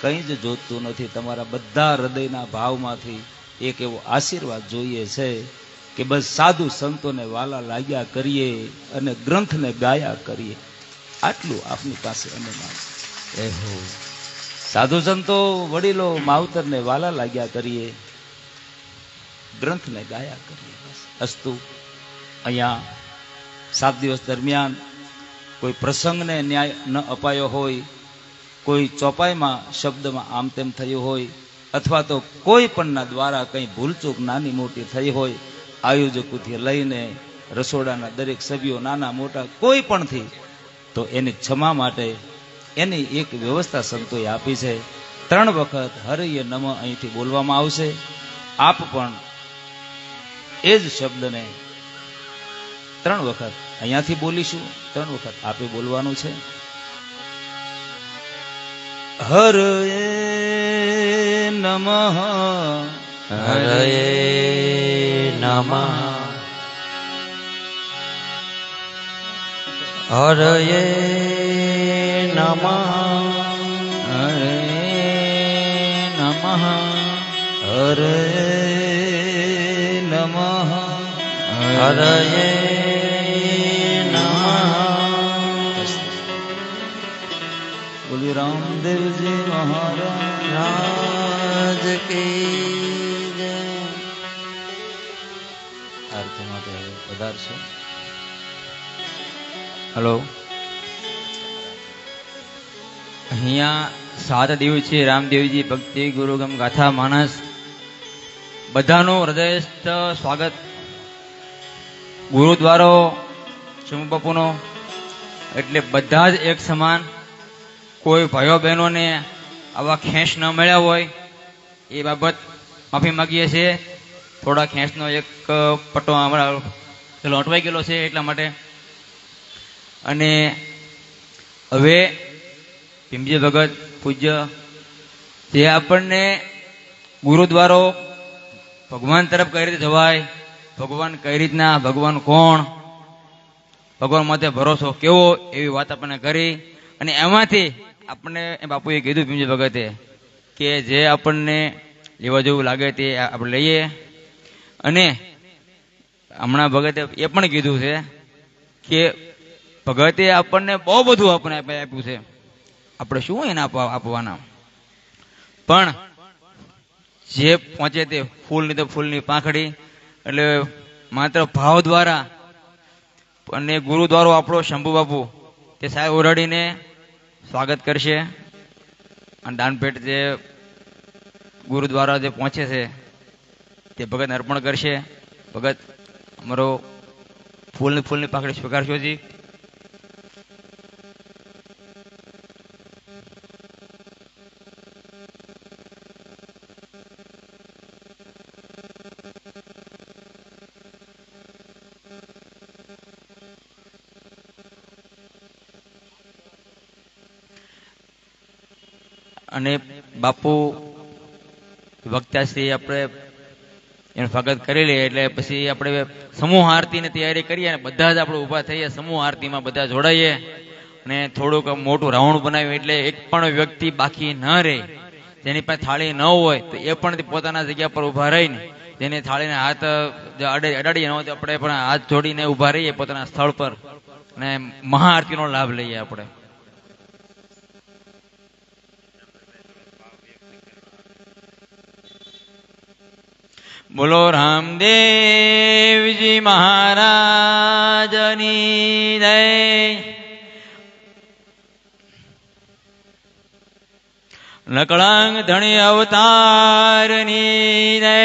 કંઈ જ જોતું નથી, તમારા બધા હૃદયના ભાવમાંથી એક એવો આશીર્વાદ જોઈએ છે કે બસ સાધુ સંતોને વાલા લાગ્યા કરીએ અને ગ્રંથને ગાયા કરીએ. આટલું આપની પાસે અમે માંગીએ. સાધુ સંતો, વડીલો, માવતરને વાલા લાગ્યા કરીએ, ગ્રંથને ગાયા કરીએ. બસ અસ્તુ. અહીંયા 7 દિવસ દરમિયાન કોઈ પ્રસંગને ન્યાય ન અપાયો હોય, કોઈ ચોપાઈમાં શબ્દમાં આમ તેમ થયું હોય, અથવા તો કોઈ પણના દ્વારા કંઈ ભૂલચૂક નાની મોટી થઈ હોય, આયોજકોથી લઈને રસોડાના દરેક સભ્યો, નાના મોટા કોઈ પણથી, તો એની ક્ષમા માટે એની એક વ્યવસ્થા સંતોએ આપી છે. 3 વખત હરિય નમ અહીંથી બોલવામાં આવશે. આપ પણ એ જ શબ્દને 3 વખત અહીંયાથી બોલીશું, 3 વખત આપે બોલવાનું છે. હરયે નમઃ, હરયે નમઃ, હરયે નમઃ, હરે નમઃ, હરે નમઃ, હરયે નમઃ. બોલી રામદેવજી મહારાજ રાજ કી જય. આરતી માટે હવે પધારશો. હલો. અહીંયા 7 દિવસીય રામદેવજી ભક્તિ ગુરુગમ ગાથા માનસ બધાનું હૃદયસ્થ સ્વાગત. ગુરુદ્વારો શંભુ બાપુનો એટલે બધા જ એક સમાન. કોઈ ભાઈઓ બહેનોને આવા ખેંચ ન મળ્યા હોય એ બાબત માફી માગીએ છીએ. થોડા ખેંચનો એક પટ્ટો હમણાં પેલો અટવાઈ ગયેલો છે એટલા માટે. અને હવે ભીમજી ભગત પૂજ્ય જે આપણને ગુરુદ્વારો ભગવાન તરફ કઈ રીતે જવાય, ભગવાન કઈ રીતના, ભગવાન કોણ, ભગવાન માટે ભરોસો કેવો, એવી વાત આપણને કરી. અને એમાંથી આપણને બાપુએ કીધું ભીમજી ભગતે કે જે આપણને લેવા જેવું લાગે તે આપણે લઈએ. અને હમણાં ભગતે એ પણ કીધું છે કે ભગતે આપણને બહુ બધું આપણને આપ્યું છે, આપણે શું એને આપવાના. પણ જે પહોંચે તે ફૂલની તો ફૂલની પાંખડી, એટલે માત્ર ભાવ દ્વારા. અને ગુરુદ્વારો આપણો શંભુ બાપુ તે સાહેબ ઓરડીને સ્વાગત કરશે. અને દાનભેટ જે ગુરુદ્વારા જે પહોંચે છે તે ભગતને અર્પણ કરશે. ભગત અમારો ફૂલની પાંખડી સ્વીકારશો જી. અને બાપુ વક્તાશ્રી આપણે એનું સ્વાગત કરી લઈએ એટલે પછી આપણે સમૂહ આરતીની તૈયારી કરીએ અને બધા જ આપણે ઊભા થઈએ, સમૂહ આરતીમાં બધા જોડાઈએ અને થોડુંક મોટું રાઉન્ડ બનાવ્યું એટલે એક પણ વ્યક્તિ બાકી ન રહે. જેની પાસે થાળી ન હોય તો એ પણ પોતાના જગ્યા પર ઊભા રહીને જેને થાળીને હાથ અડાડીએ ન હોય તો આપણે પણ હાથ જોડીને ઊભા રહીએ પોતાના સ્થળ પર અને મહાઆરતીનો લાભ લઈએ આપણે. બોલો રામદેવજી મહારાજની જય. નકળાંગ ધણી અવતારની જય.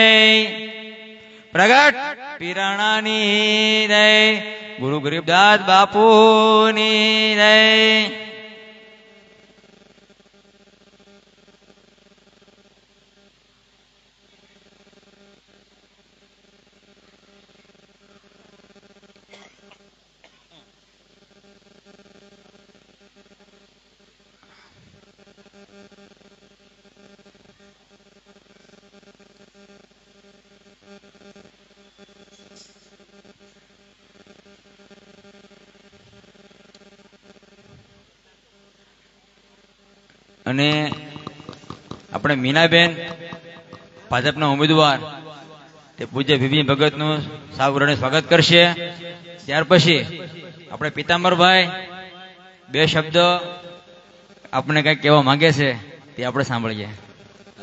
પ્રગટ પીરાણાની જય. ગુરુ ગરીબદાસ બાપુની જય. અને આપણે મીનાબેન ભાજપના ઉમેદવાર તે પૂજ્ય ભીભી ભગતનું સાવરણે સ્વાગત કરશે. ત્યાર પછી આપણે પિતાંબરભાઈ બે શબ્દ આપણે કઈ કહેવા માંગે છે તે આપણે સાંભળીએ.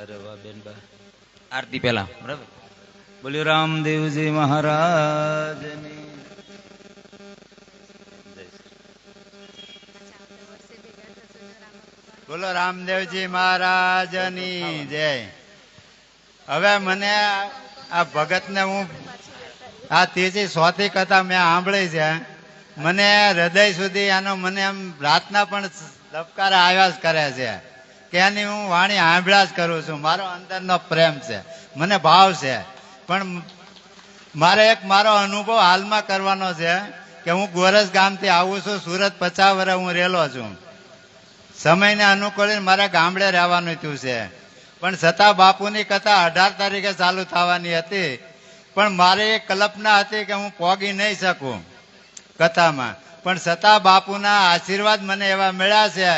અરે વાહ બેનબા, આરતી પહેલા બરાબર. બોલ્યો રામદેવજી મહારાજની. બોલો રામદેવજી મહારાજની જય. હવે મને આ ભગતને હું આ ત્રીજી ચોથી કથા મેં સાંભળી છે. મને હૃદય સુધી આનો મને એમ રાતના પણ ધબકારા આવ્યા જ કરે છે કે એની હું વાણી સાંભળ્યા જ કરું છું. મારો અંદરનો પ્રેમ છે, મને ભાવ છે. પણ મારે એક મારો અનુભવ હાલમાં કરવાનો છે કે હું ગોરસ ગામથી આવું છું. સુરત 50 વર્ષ હું રહેલો છું. સમયને અનુકૂળ મારે ગામડે રહેવાનું થયું છે. પણ છતાં બાપુની કથા 18 તારીખે ચાલુ થવાની હતી. પણ મારી એક કલ્પના હતી કે હું પોગી નહીં શકું કથામાં. પણ છતાં બાપુના આશીર્વાદ મને એવા મળ્યા છે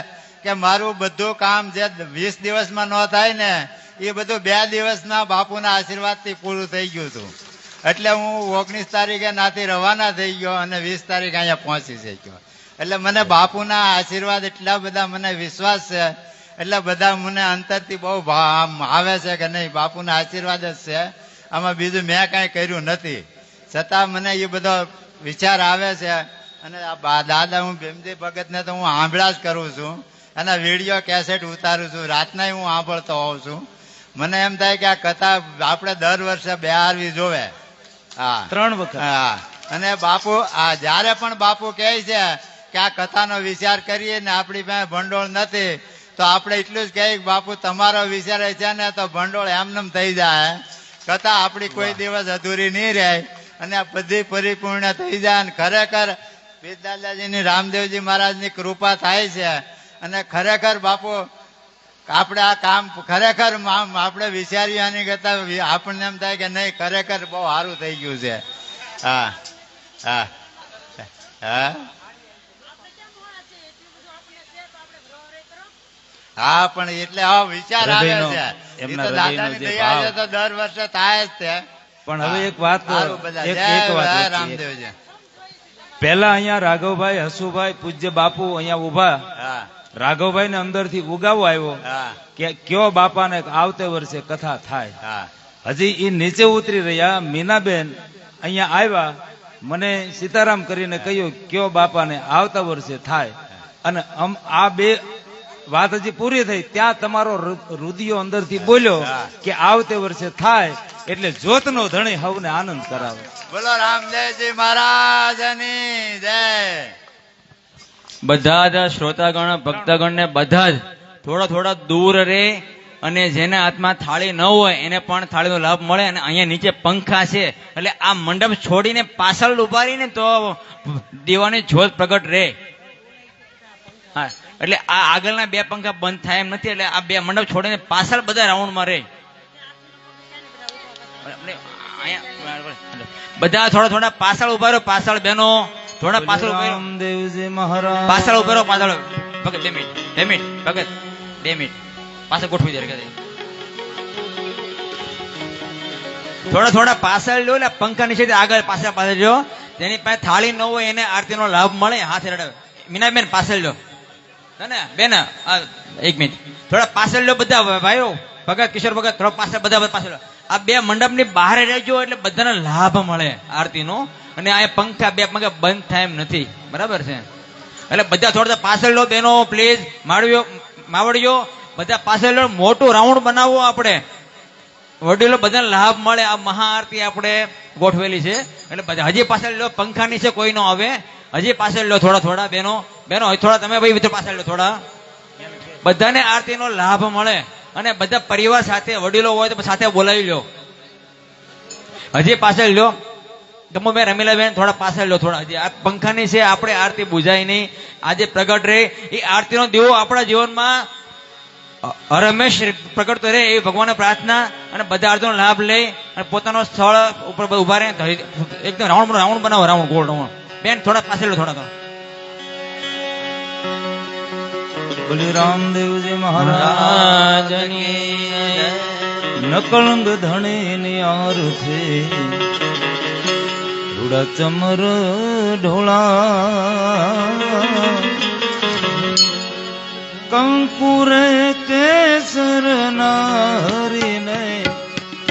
કે મારું બધું કામ જે 20 દિવસમાં ન થાય ને એ બધું 2 દિવસના બાપુના આશીર્વાદથી પૂરું થઈ ગયું હતું. એટલે હું 19 તારીખે નાથી રવાના થઈ ગયો અને 20 તારીખે અહીંયા પહોંચી શક્યો. એટલે મને બાપુના આશીર્વાદ એટલા બધા મને વિશ્વાસ છે. એટલે બધા મને અંતરથી બહુ આવે છે કે નહીં બાપુના આશીર્વાદ જ છે, આમાં બીજું મેં કાંઈ કર્યું નથી. છતાં મને એ બધો વિચાર આવે છે. અને આ દાદા હું ભીમજી ભગતને તો હું સાંભળ્યા જ કરું છું. એના વિડીયો કેસેટ ઉતારું છું. રાતના હું સાંભળતો હોઉં છું. મને એમ થાય કે આ કથા આપણે દર વર્ષે બેહારવી જોવે. હા, 3 વખત. હા. અને બાપુ જ્યારે પણ બાપુ કહે છે કે આ કથાનો વિચાર કરીએ ને આપણી પાસે ભંડોળ નથી તો આપણે એટલું જ કહીએ બાપુ તમારો વિચાર છે ને તો ભંડોળ એમનેમ થઈ જાય. કથા આપણી કોઈ દિવસ અધૂરી નહીં રહે અને આ બધી પરિપૂર્ણ થઈ જાય. અને ખરેખર વિદ્યાદાદાજીની રામદેવજી મહારાજની કૃપા થાય છે. અને ખરેખર બાપુ આપણે આ કામ ખરેખર આપણે વિચારીએ આની કરતા આપણને એમ થાય કે નહીં ખરેખર બહુ સારું થઈ ગયું છે. હા હા હા હા. પણ એટલે આ વિચાર આવે છે. એ તો દાદાની દયા છે તો દર વર્ષે થાય જ છે. પણ હવે એક વાત સારું બધા એક જય વાત વચ્ચે. રામદેવજી. પહેલા અહીંયા રાઘવભાઈ હસુભાઈ પૂજ્ય બાપુ અહીંયા ઉભા. હા રાઘવભાઈ ને અંદર થી ઉગાવો આવ્યો હા કે કયો બાપાને આવતે વર્ષે કથા થાય. હા હજી એ નીચે ઉતરી રહ્યા. મીનાબેન અહીંયા આવ્યા, મને સીતારામ કરીને કહ્યું કયો બાપાને આવતા વર્ષે થાય. અને આ બે વાત હજી પૂરી થઈ ત્યાં તમારો રુદિયો અંદરથી બોલ્યો કે આવતે વર્ષે થાય. એટલે જોતનો ધણી હવને આનંદ કરાવે. બોલો રામદેવજી મહારાજની જય. બધા જ શ્રોતાગણ ભક્તગણ ને બધા જ થોડા થોડા દૂર રહે અને જેના હાથમાં થાળી ન હોય એને પણ થાળીનો લાભ મળે. અને અહીંયા નીચે પંખા છે એટલે આ મંડપ છોડીને પાછળ ઉભા રહીને તો દીવાની જ્યોત પ્રગટ રહે. હા, એટલે આ આગળના બે પંખા બંધ થાય એમ નથી, એટલે આ બે મંડપ છોડીને પાછળ બધા રાઉન્ડમાં રહે. બધા થોડા થોડા પાછળ ઉભા રહો, પાછળ બહેનો થોડા પાછળ ઉભા રહો, રામદેવજી મહારાજ પાછળ ઉભા રહો, પાછળ. ભગત 2 મિનિટ, 2 મિનિટ, ભગત 2 મિનિટ પાછળ ગોઠવી દે. થોડા થોડા પાછળ લો, એટલે પંખા નીચે આગળ પાછળ જો. તેની પાસે થાળી ન હોય એને આરતીનો લાભ મળે, હાથે રડાવે. મીનાબેન પાછળ લો ને બેન, 1 મિનિટ થોડા પાછળ લો બધા ભાઈઓ. ભગત કિશોર ભગત થોડા પાછળ, બધા પાછળ લો. આ બે મંડપની બહાર રહેજો એટલે બધાને લાભ મળે આરતીનો. અને આ પંખા બે પંખા બંધ થાય એમ નથી, બરાબર છે? એટલે બધા થોડા પાછળ લો બેનો પ્લીઝ. માવડીઓ બધા પાછળ લો. મોટું રાઉન્ડ બનાવવો આપણે, વડીલો બધાને લાભ મળે. આ મહાઆરતી આપણે ગોઠવેલી છે એટલે બધા હજી પાછળ લો. પંખા નીચે કોઈ ન આવે, હજી પાછળ લો થોડા થોડા બેનો. થોડા તમે ભાઈ પાછળ લો થોડા. બધાને આરતીનો લાભ મળે અને બધા પરિવાર સાથે, વડીલો હોય તો સાથે બોલાવી લો. હજી પાછળ લો. ગમો બેન, રમીલા બેન થોડા પાછળ લો થોડા. હજી આ પંખાની છે આપણે આરતી બુજાય નહીં, આજે પ્રગટ રહે. એ આરતીનો દીવો આપણા જીવનમાં હરમેશ પ્રગટતો રહે એવી ભગવાનને પ્રાર્થના. અને બધા આરતીનો લાભ લઈ અને પોતાનો સ્થળ ઉપર ઉભા રહે. એકદમ રાઉન્ડ બનાવો, રાઉન્ડ ગોળ રાઉન્ડ. બેન થોડા પાછળ લો થોડા. બોલી રામદેવજી મહારાજની નકળંગ ધણીની આરતી, રૂડા ચમર ઢોળા, કંકુરે કેસર ના હરીને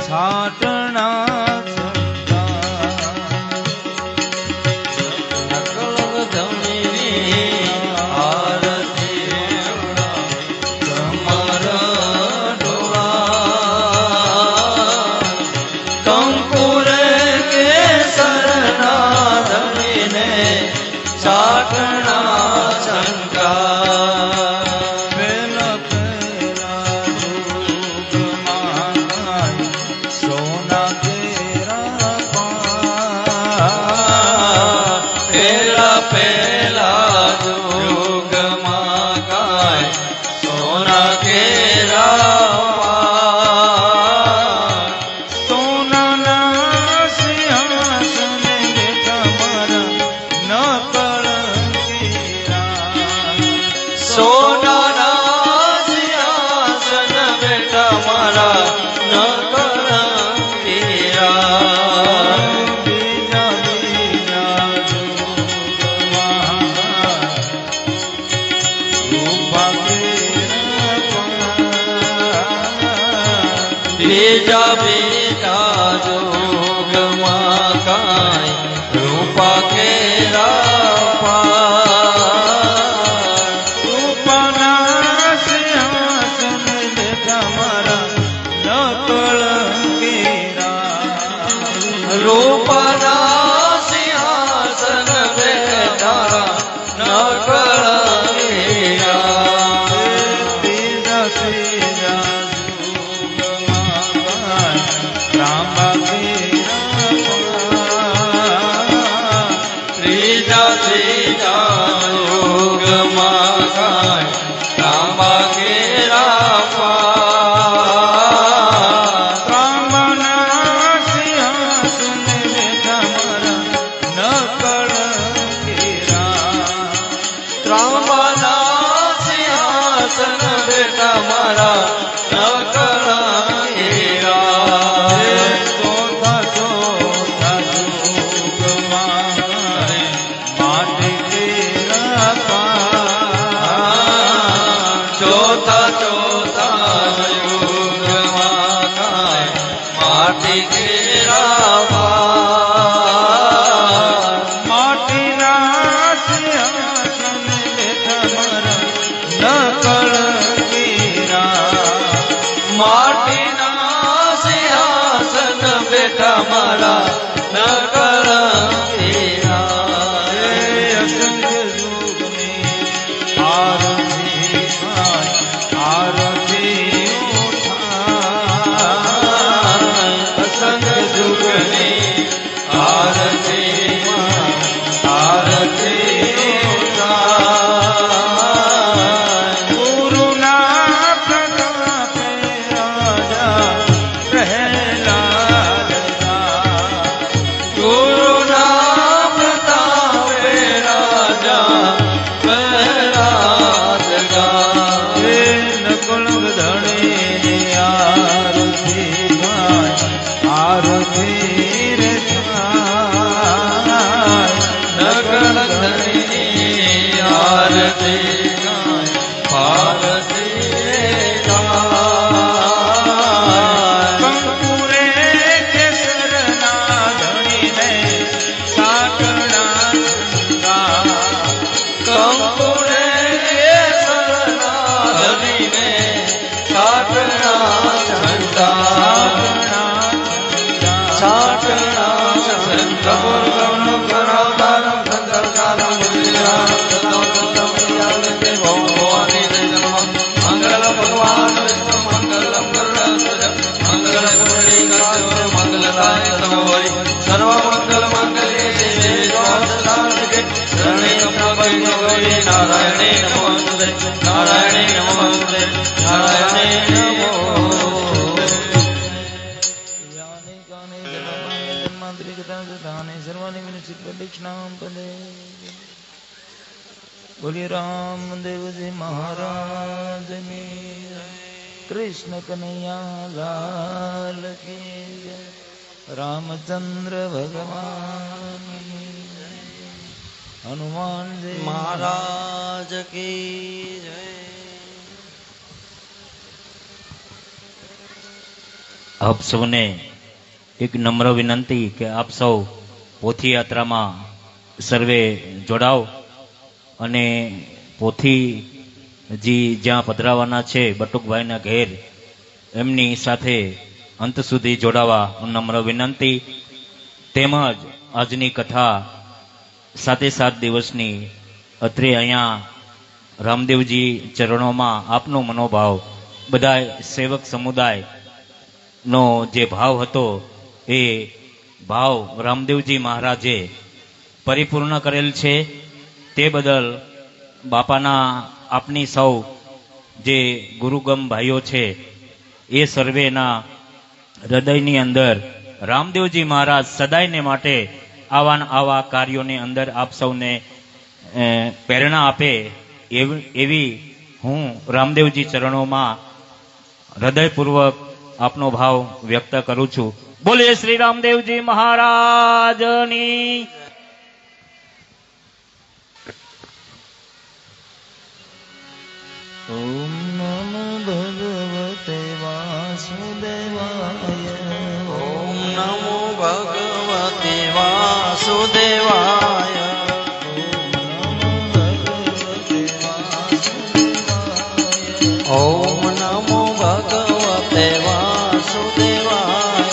છાટણા બીજા બીજા જોગમાં કાંઈ રૂપા કેરા રૂપાના સિંહાસન બેઠા મારા નકળ કેરા, રૂપાના સિંહાસન બેઠા નકળ નકળ કેરા મંગલે શિવે સ્વાસ્થાનકે શરણે ત્રંબકે ગૌરી નારાયણે નમોસ્તુતે નારાયણે નમોસ્તુતે નારાયણે નમો बोलिए राम देव जी महाराज की कृष्ण कन्हैया लाल की जय। रामचंद्र भगवान की जय। हनुमान जी महाराज की जय। આપ સૌને એક નમ્ર વિનંતી કે આપ સૌ પોથી યાત્રામાં સર્વે જોડાઓ અને પોથીજી જ્યાં પધરાવાના છે બટુકભાઈના ઘેર એમની સાથે અંત સુધી જોડાવા નમ્ર વિનંતી। તેમજ આજની કથા 7 દિવસની અત્રે અહીંયા રામદેવજી ચરણોમાં આપનો મનોભાવ બધા સેવક સમુદાય નો જે ભાવ હતો એ ભાવ રામદેવજી મહારાજે પરિપૂર્ણ કરેલ છે। તે બદલ બાપાના આપની સૌ જે ગુરુગમ ભાઈઓ છે એ સર્વેના હૃદયની અંદર રામદેવજી મહારાજ સદાયને માટે આવા કાર્યોની અંદર આપ સૌને પ્રેરણા આપે એવી હું રામદેવજી ચરણોમાં હૃદયપૂર્વક આપનો ભાવ વ્યક્ત કરું છું। બોલીએ શ્રી રામદેવજી મહારાજની। ओम नमो भगवते वासुदेवाय। ओम नमो भगवते वासुदेवाय। ओम नमो भगवते वासुदेवाय।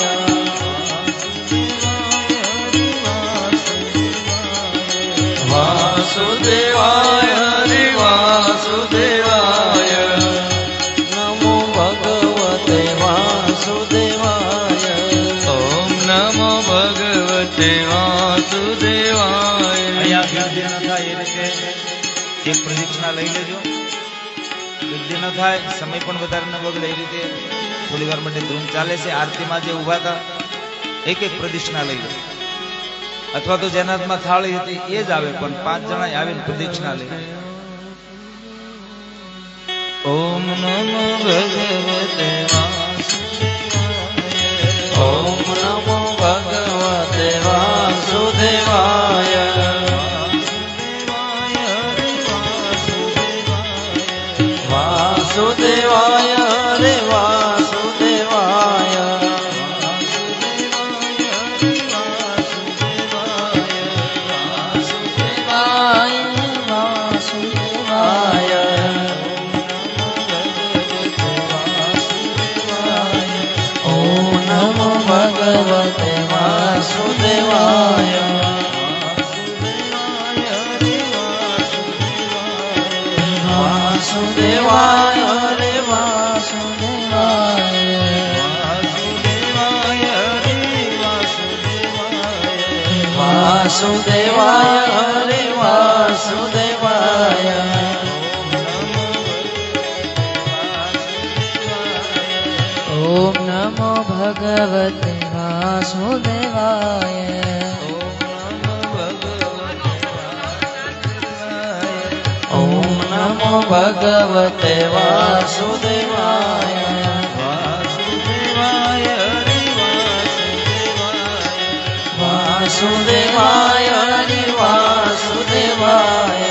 वासुदेवाय हरि वासुदेवाय। नमो भगवते वासुदेवाय। ओम नमो भगवते वासुदेवाय। અહીંયા ગીર્દી ન થાય એ રીતે એક પ્રદક્ષિણા લઈ લેજો। ગીર્દી ન થાય સમય પણ વધારે ન બગડે એ રીતે થોડી વાર માટે ધૂમ ચાલે છે। આરતીમાં જે ઊભા હતા એક પ્રદક્ષિણા લઈ લો, અથવા તો જેના હાથમાં થાળી હતી એ જ આવે, પણ 5 જણા આવીને પ્રદક્ષિણા લઈ લો। ઓમ નમો ભગવતે વાસુદેવાય। ओम नमो भगवते वासुदेवाय। वासुदेवाय हरे वासुदेवाय। वासुदेवाय वासुदेवाय। ओम नमो भगवते वासुदेवाय। वासुदेवाय हरे वासुदेवाय। वासुदेवाय हरे वासुदेवाय। ओम नमो भगवते वासुदेवाय। ओम नमो भगवते वासुदेवाय। वासुदेवाय हरि वासुदेवाय।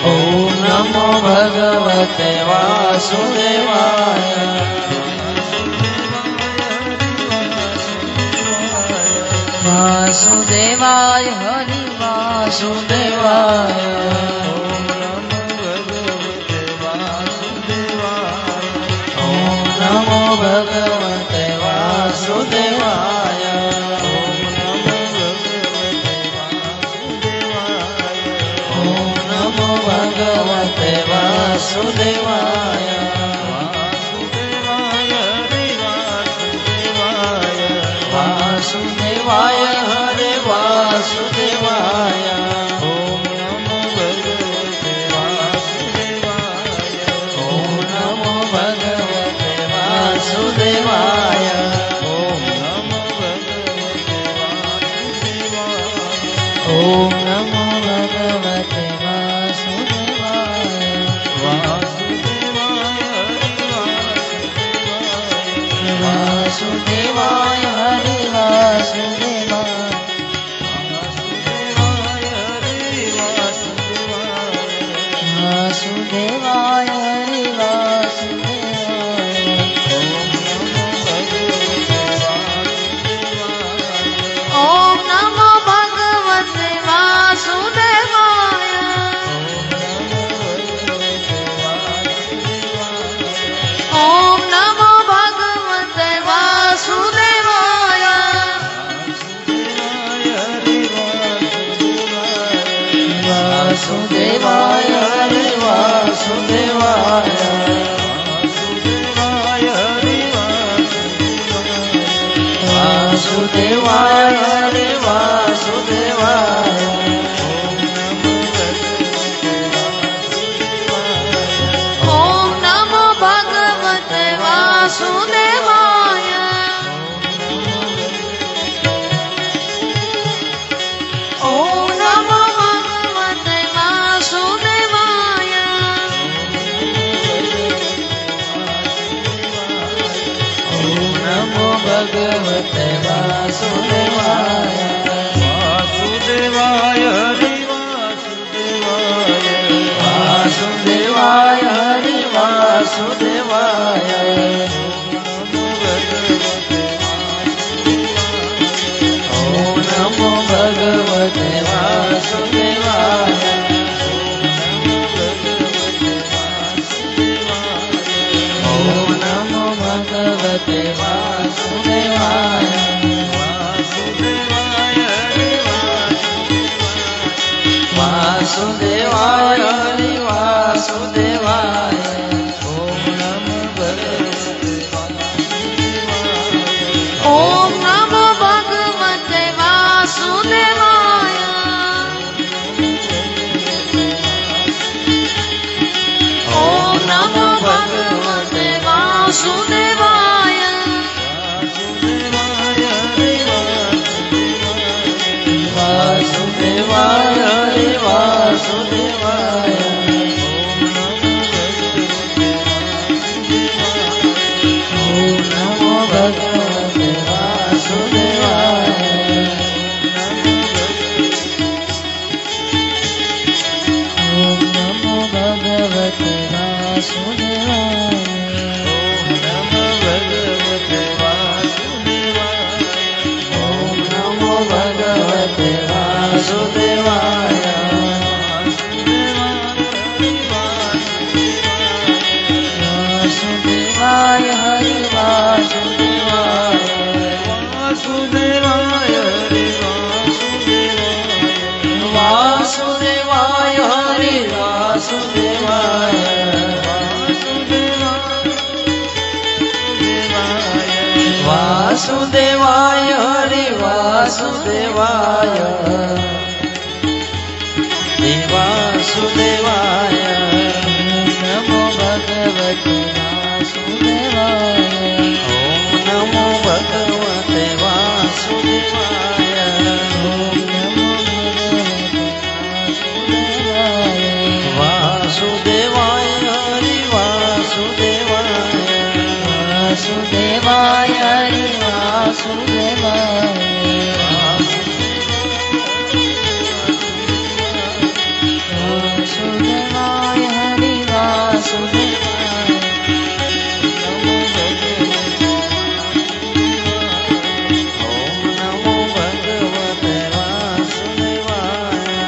ओम नमो भगवते वासुदेवाय। वासुदेवाय हरि वासुदेवाय। ओम नमो भगवते वासुदेवाय। ओम नमो भगवते वासुदेवाय। વાસુદેવાય હરિ વાસુદેવાય વાસુદેવાય હરિ વાસુદેવાય ઓમ નમો ભગવતે વાસુદેવાય ઓમ નમો ભગવતે વાસુદેવાય વાસુદેવાય હરિ વાસુદેવાય વાસુદેવાય હરિ વાસુદેવાય ઓમ નમો ભગવતે વાસુદેવાય ઓમ નમો ભગવતે વાસુદેવાય ઓમ નમો ભગવતે વાસુદેવાય વાસુદેવાય હરિ વાસુદેવાય વાસુદેવાય હરિ વાસુદેવાય ઓમ નમો ભગવતે વાસુદેવાય ઓમ નમો ભગવતે વાસુદેવાય વાસુદેવાય હરિ વાસુદેવાય ઓમ નમો ભગવતે વાસુદેવાય ઓમ નમો ભગવતે વાસુદેવાય વાસુદેવાય હરિ વાસુદેવાય ઓમ નમો ભગવતે વાસુદેવાય ઓમ નમો ભગવતે વાસુદેવાય ઓમ નમો ભગવતે વાસુદેવાય વાસુદેવાય હરિ વાસુદેવાય વાસુદેવાય હરિ વાસુદેવાય વાસુદેવાય હરિ વાસુદેવાય વાસુદેવાય નમો ભગવતે વાસુદેવાય ઓમ નમો ભગવતે વાસુદેવાય ઓમ નમો ભગવતે વાસુદેવાય હરિ વાસુદેવાય વાસુદેવાય હરિ વાસુદેવાય વાસુદેવાય હરિ વાસુદેવાય ઓમ નમો ભગવતે વાસુદેવાય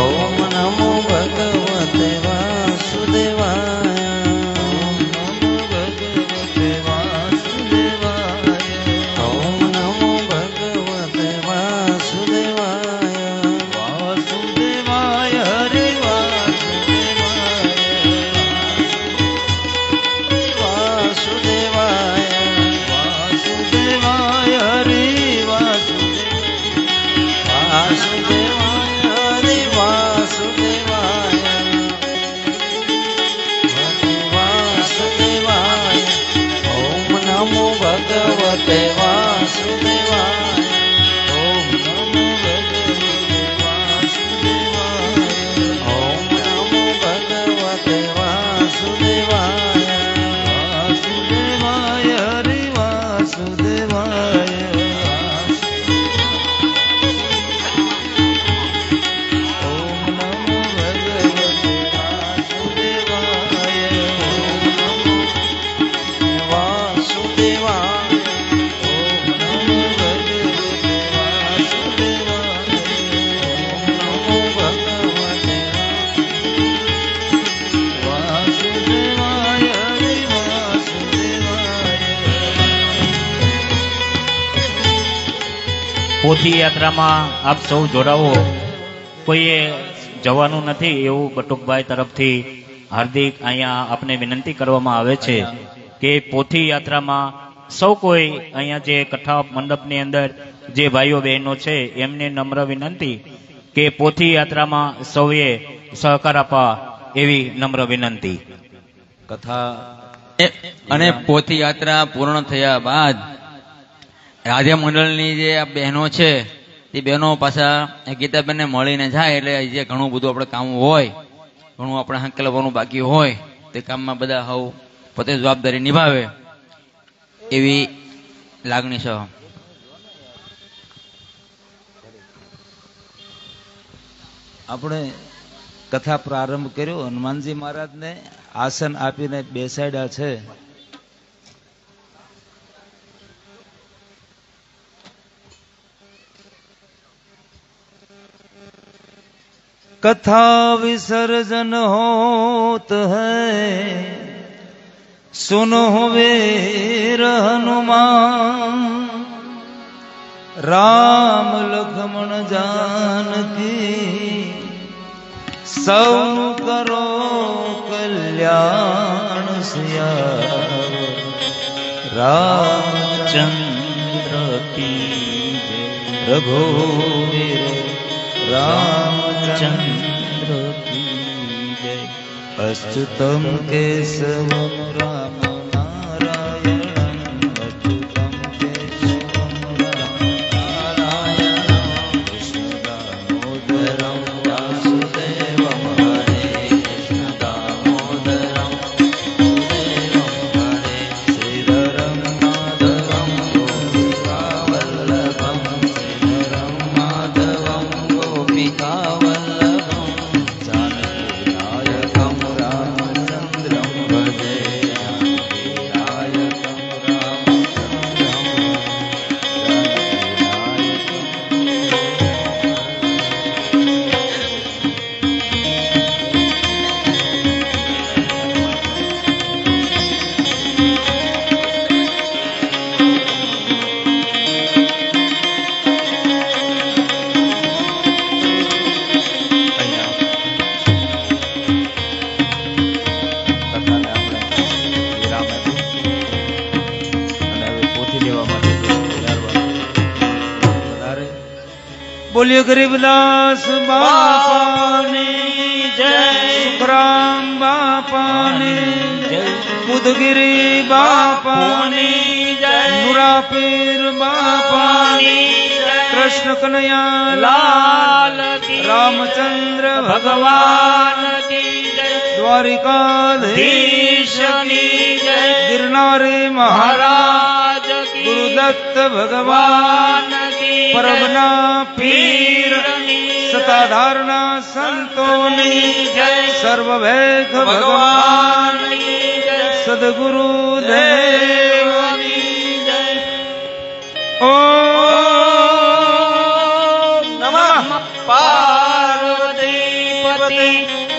ઓમ નમો ભગવતે વાસુદેવાય ઓમ નમો ભગવતે પોથી યાત્રામાં આપ સૌ જોડાવો. કોઈએ જવાનું નથી એવું બટુકભાઈ તરફથી હાર્દિક અહીંયા આપને વિનંતી કરવામાં આવે છે કે પોથી યાત્રામાં સૌ કોઈ અહીંયા જે કથા મંડપની અંદર જે ભાઈઓ બહેનો છે એમને નમ્ર વિનંતી કે પોથી યાત્રામાં સૌએ સહકાર આપવા એવી નમ્ર વિનંતી. કથા અને પોથી યાત્રા પૂર્ણ થયા બાદ રાધે મંડળની જે આ બહેનો છે એ બહેનો પાછા ગીતાબેનને મળીને જાય એટલે જે ઘણું બધું આપણે કામ હોય, ઘણું આપણે સંકલ્પવાનું બાકી હોય તે કામમાં બધા હવ પોતે જવાબદારી નિભાવે એવી લાગણી છે. આપણે કથા પ્રારંભ કર્યો. હનુમાનજી મહારાજને આસન આપીને બેસાડ્યા છે. कथा विसर्जन होत है सुनो वीर हनुमान राम लक्ष्मण जानकी सौन करो कल्याण सियावर रामचंद्र की जय रघुवीर रामचंद्र की जय अच्युतम केशवम राम नारायणं अच्युतम केशवम राम नारायणं कृष्ण दामोदरं वासुदेवं हरे कृष्ण दामोदरं वासुदेवं हरे श्रीधरं माधवं गोपिकावल्लभं श्रीधरं माधवं गोपिकावल्लभं जानकीनायकं रामचन्द्रं भजे जानकीनायकं કથાને આપણે વિરામ આપ્યો અને હવે પોથી લેવા માટે વધારે બોલ્યો ગરીબદાસ બાપાની જય, સુખરામ બાપાની જય, બુધગીરી બાપાની જય, નુરાપીર બાપાની જય, કૃષ્ણ કનૈયા લાલ કી, રામચંદ્ર ભગવાન કી જય, દ્વારિકાધીશ કી જય, ગિરનારી મહારાજ કી, ગુરુદત્ત ભગવાન કી, પરમના પીર સતાધારના સંતોની જય, સર્વભેખ ભગવાન કી જય, સદગુરુ દેવની જય. ઓમ નમઃ પાર્વતીપતિ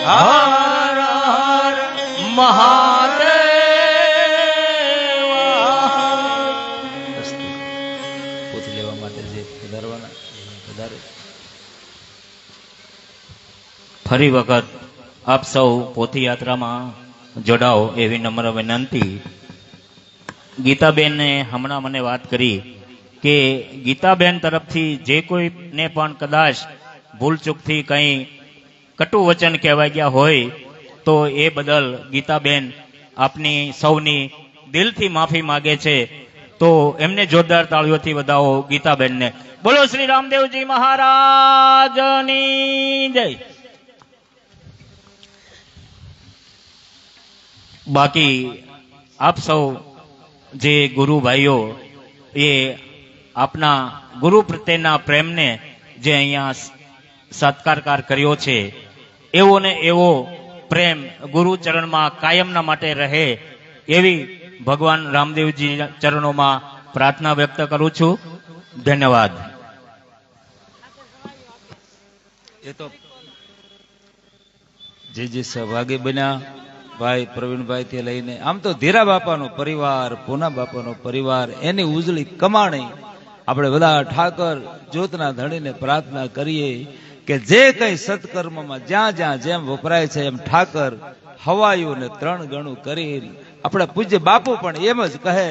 હર હર મહાદેવ. પોથી લેવા માટે જે વધારવાના વધારે. ફરી વખત આપ સૌ પોથી યાત્રામાં જોડાઓ એવી નમ્ર વિનંતી. ગીતાબેનને હમણાં મને વાત કરી કે ગીતાબેન તરફથી જે કોઈને પણ કદાચ ભૂલચૂકથી કંઈ કટુ વચન કહેવાય ગયા હોય તો એ બદલ ગીતાબેન આપની સૌની દિલથી માફી માગે છે. તો એમને જોરદાર તાળીઓથી વધાવો ગીતાબેનને. બોલો શ્રી રામદેવજી મહારાજની જય. બાકી આપ સૌ જે ગુરુ ભાઈઓ એ આપના ગુરુ પ્રત્યેના પ્રેમને જે અહીંયા સત્કાર કર્યો છે એવો ને એવો પ્રેમ ગુરુ ચરણમાં કાયમના માટે રહે એવી ભગવાન રામદેવજી ચરણોમાં પ્રાર્થના વ્યક્ત કરું છું. ધન્યવાદ. એ તો જે સહભાગી બન્યા ભાઈ પ્રવીણભાઈ થી લઈને આમ તો ધીરા બાપાનો પરિવાર, પૂના બાપાનો પરિવાર, એની ઉજળી કમાણી આપણે બધા ઠાકર જ્યોતના ધણીને પ્રાર્થના કરીએ કે જે કઈ સત્કર્મમાં જ્યાં જ્યાં જેમ વપરાય છે એમ ઠાકર હવાયુને 3 ગણું કરી. આપણા પૂજ્ય બાપુ પણ એમ જ કહે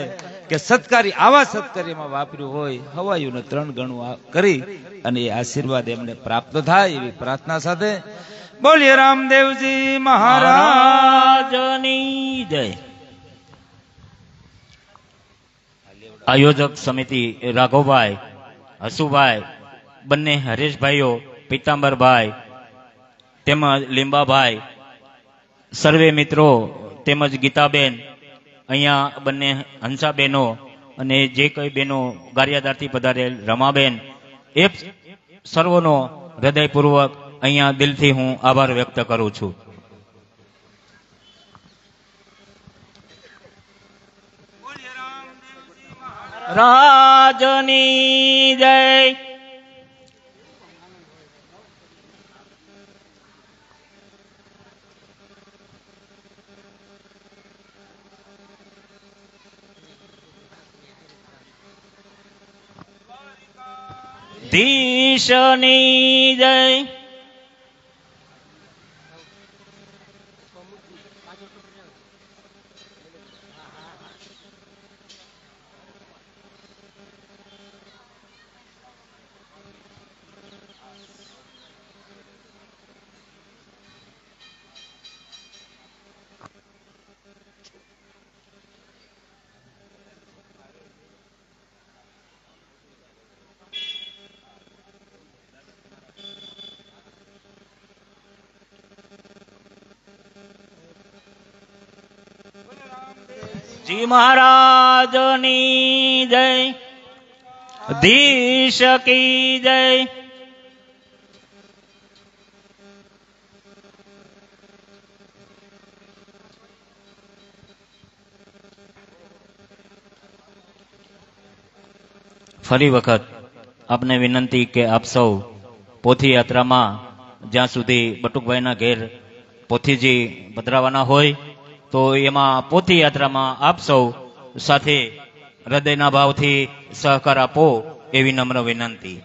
કે સત્કારી આવા સત્કાર્યમાં વાપર્યું હોય હવાયુને 3 ગણું કરી અને એ આશીર્વાદ એમને પ્રાપ્ત થાય એવી પ્રાર્થના સાથે બોલીએ રામદેવજી મહારાજ. મહારાજની જય. આયોજક સમિતિ રાઘવભાઈ, હસુભાઈ, બંને હરેશભાઈઓ, પિતાંબરભાઈ તેમજ લીંબાભાઈ, સર્વે મિત્રો તેમજ ગીતાબેન, અહીંયા બંને હંસાબેનો અને જે કઈ બેનો ગારિયાદારથી પધારેલ રમાબેન, એ સર્વનો હૃદયપૂર્વક અહીંયા દિલથી હું આભાર વ્યક્ત કરું છું. રાજની જય. ધીશની જય. જી મહારાજની જય. ધીશ કી જય. ફરી વખત આપને વિનંતી કે આપ સૌ પોથી યાત્રામાં જ્યાં સુધી બટુકભાઈના ઘેર પોથીજી પધરાવાના હોય તો એમાં પોથી યાત્રામાં આપ સૌ સાથે હૃદયના ભાવથી સહકાર આપો એવી નમ્ર વિનંતી.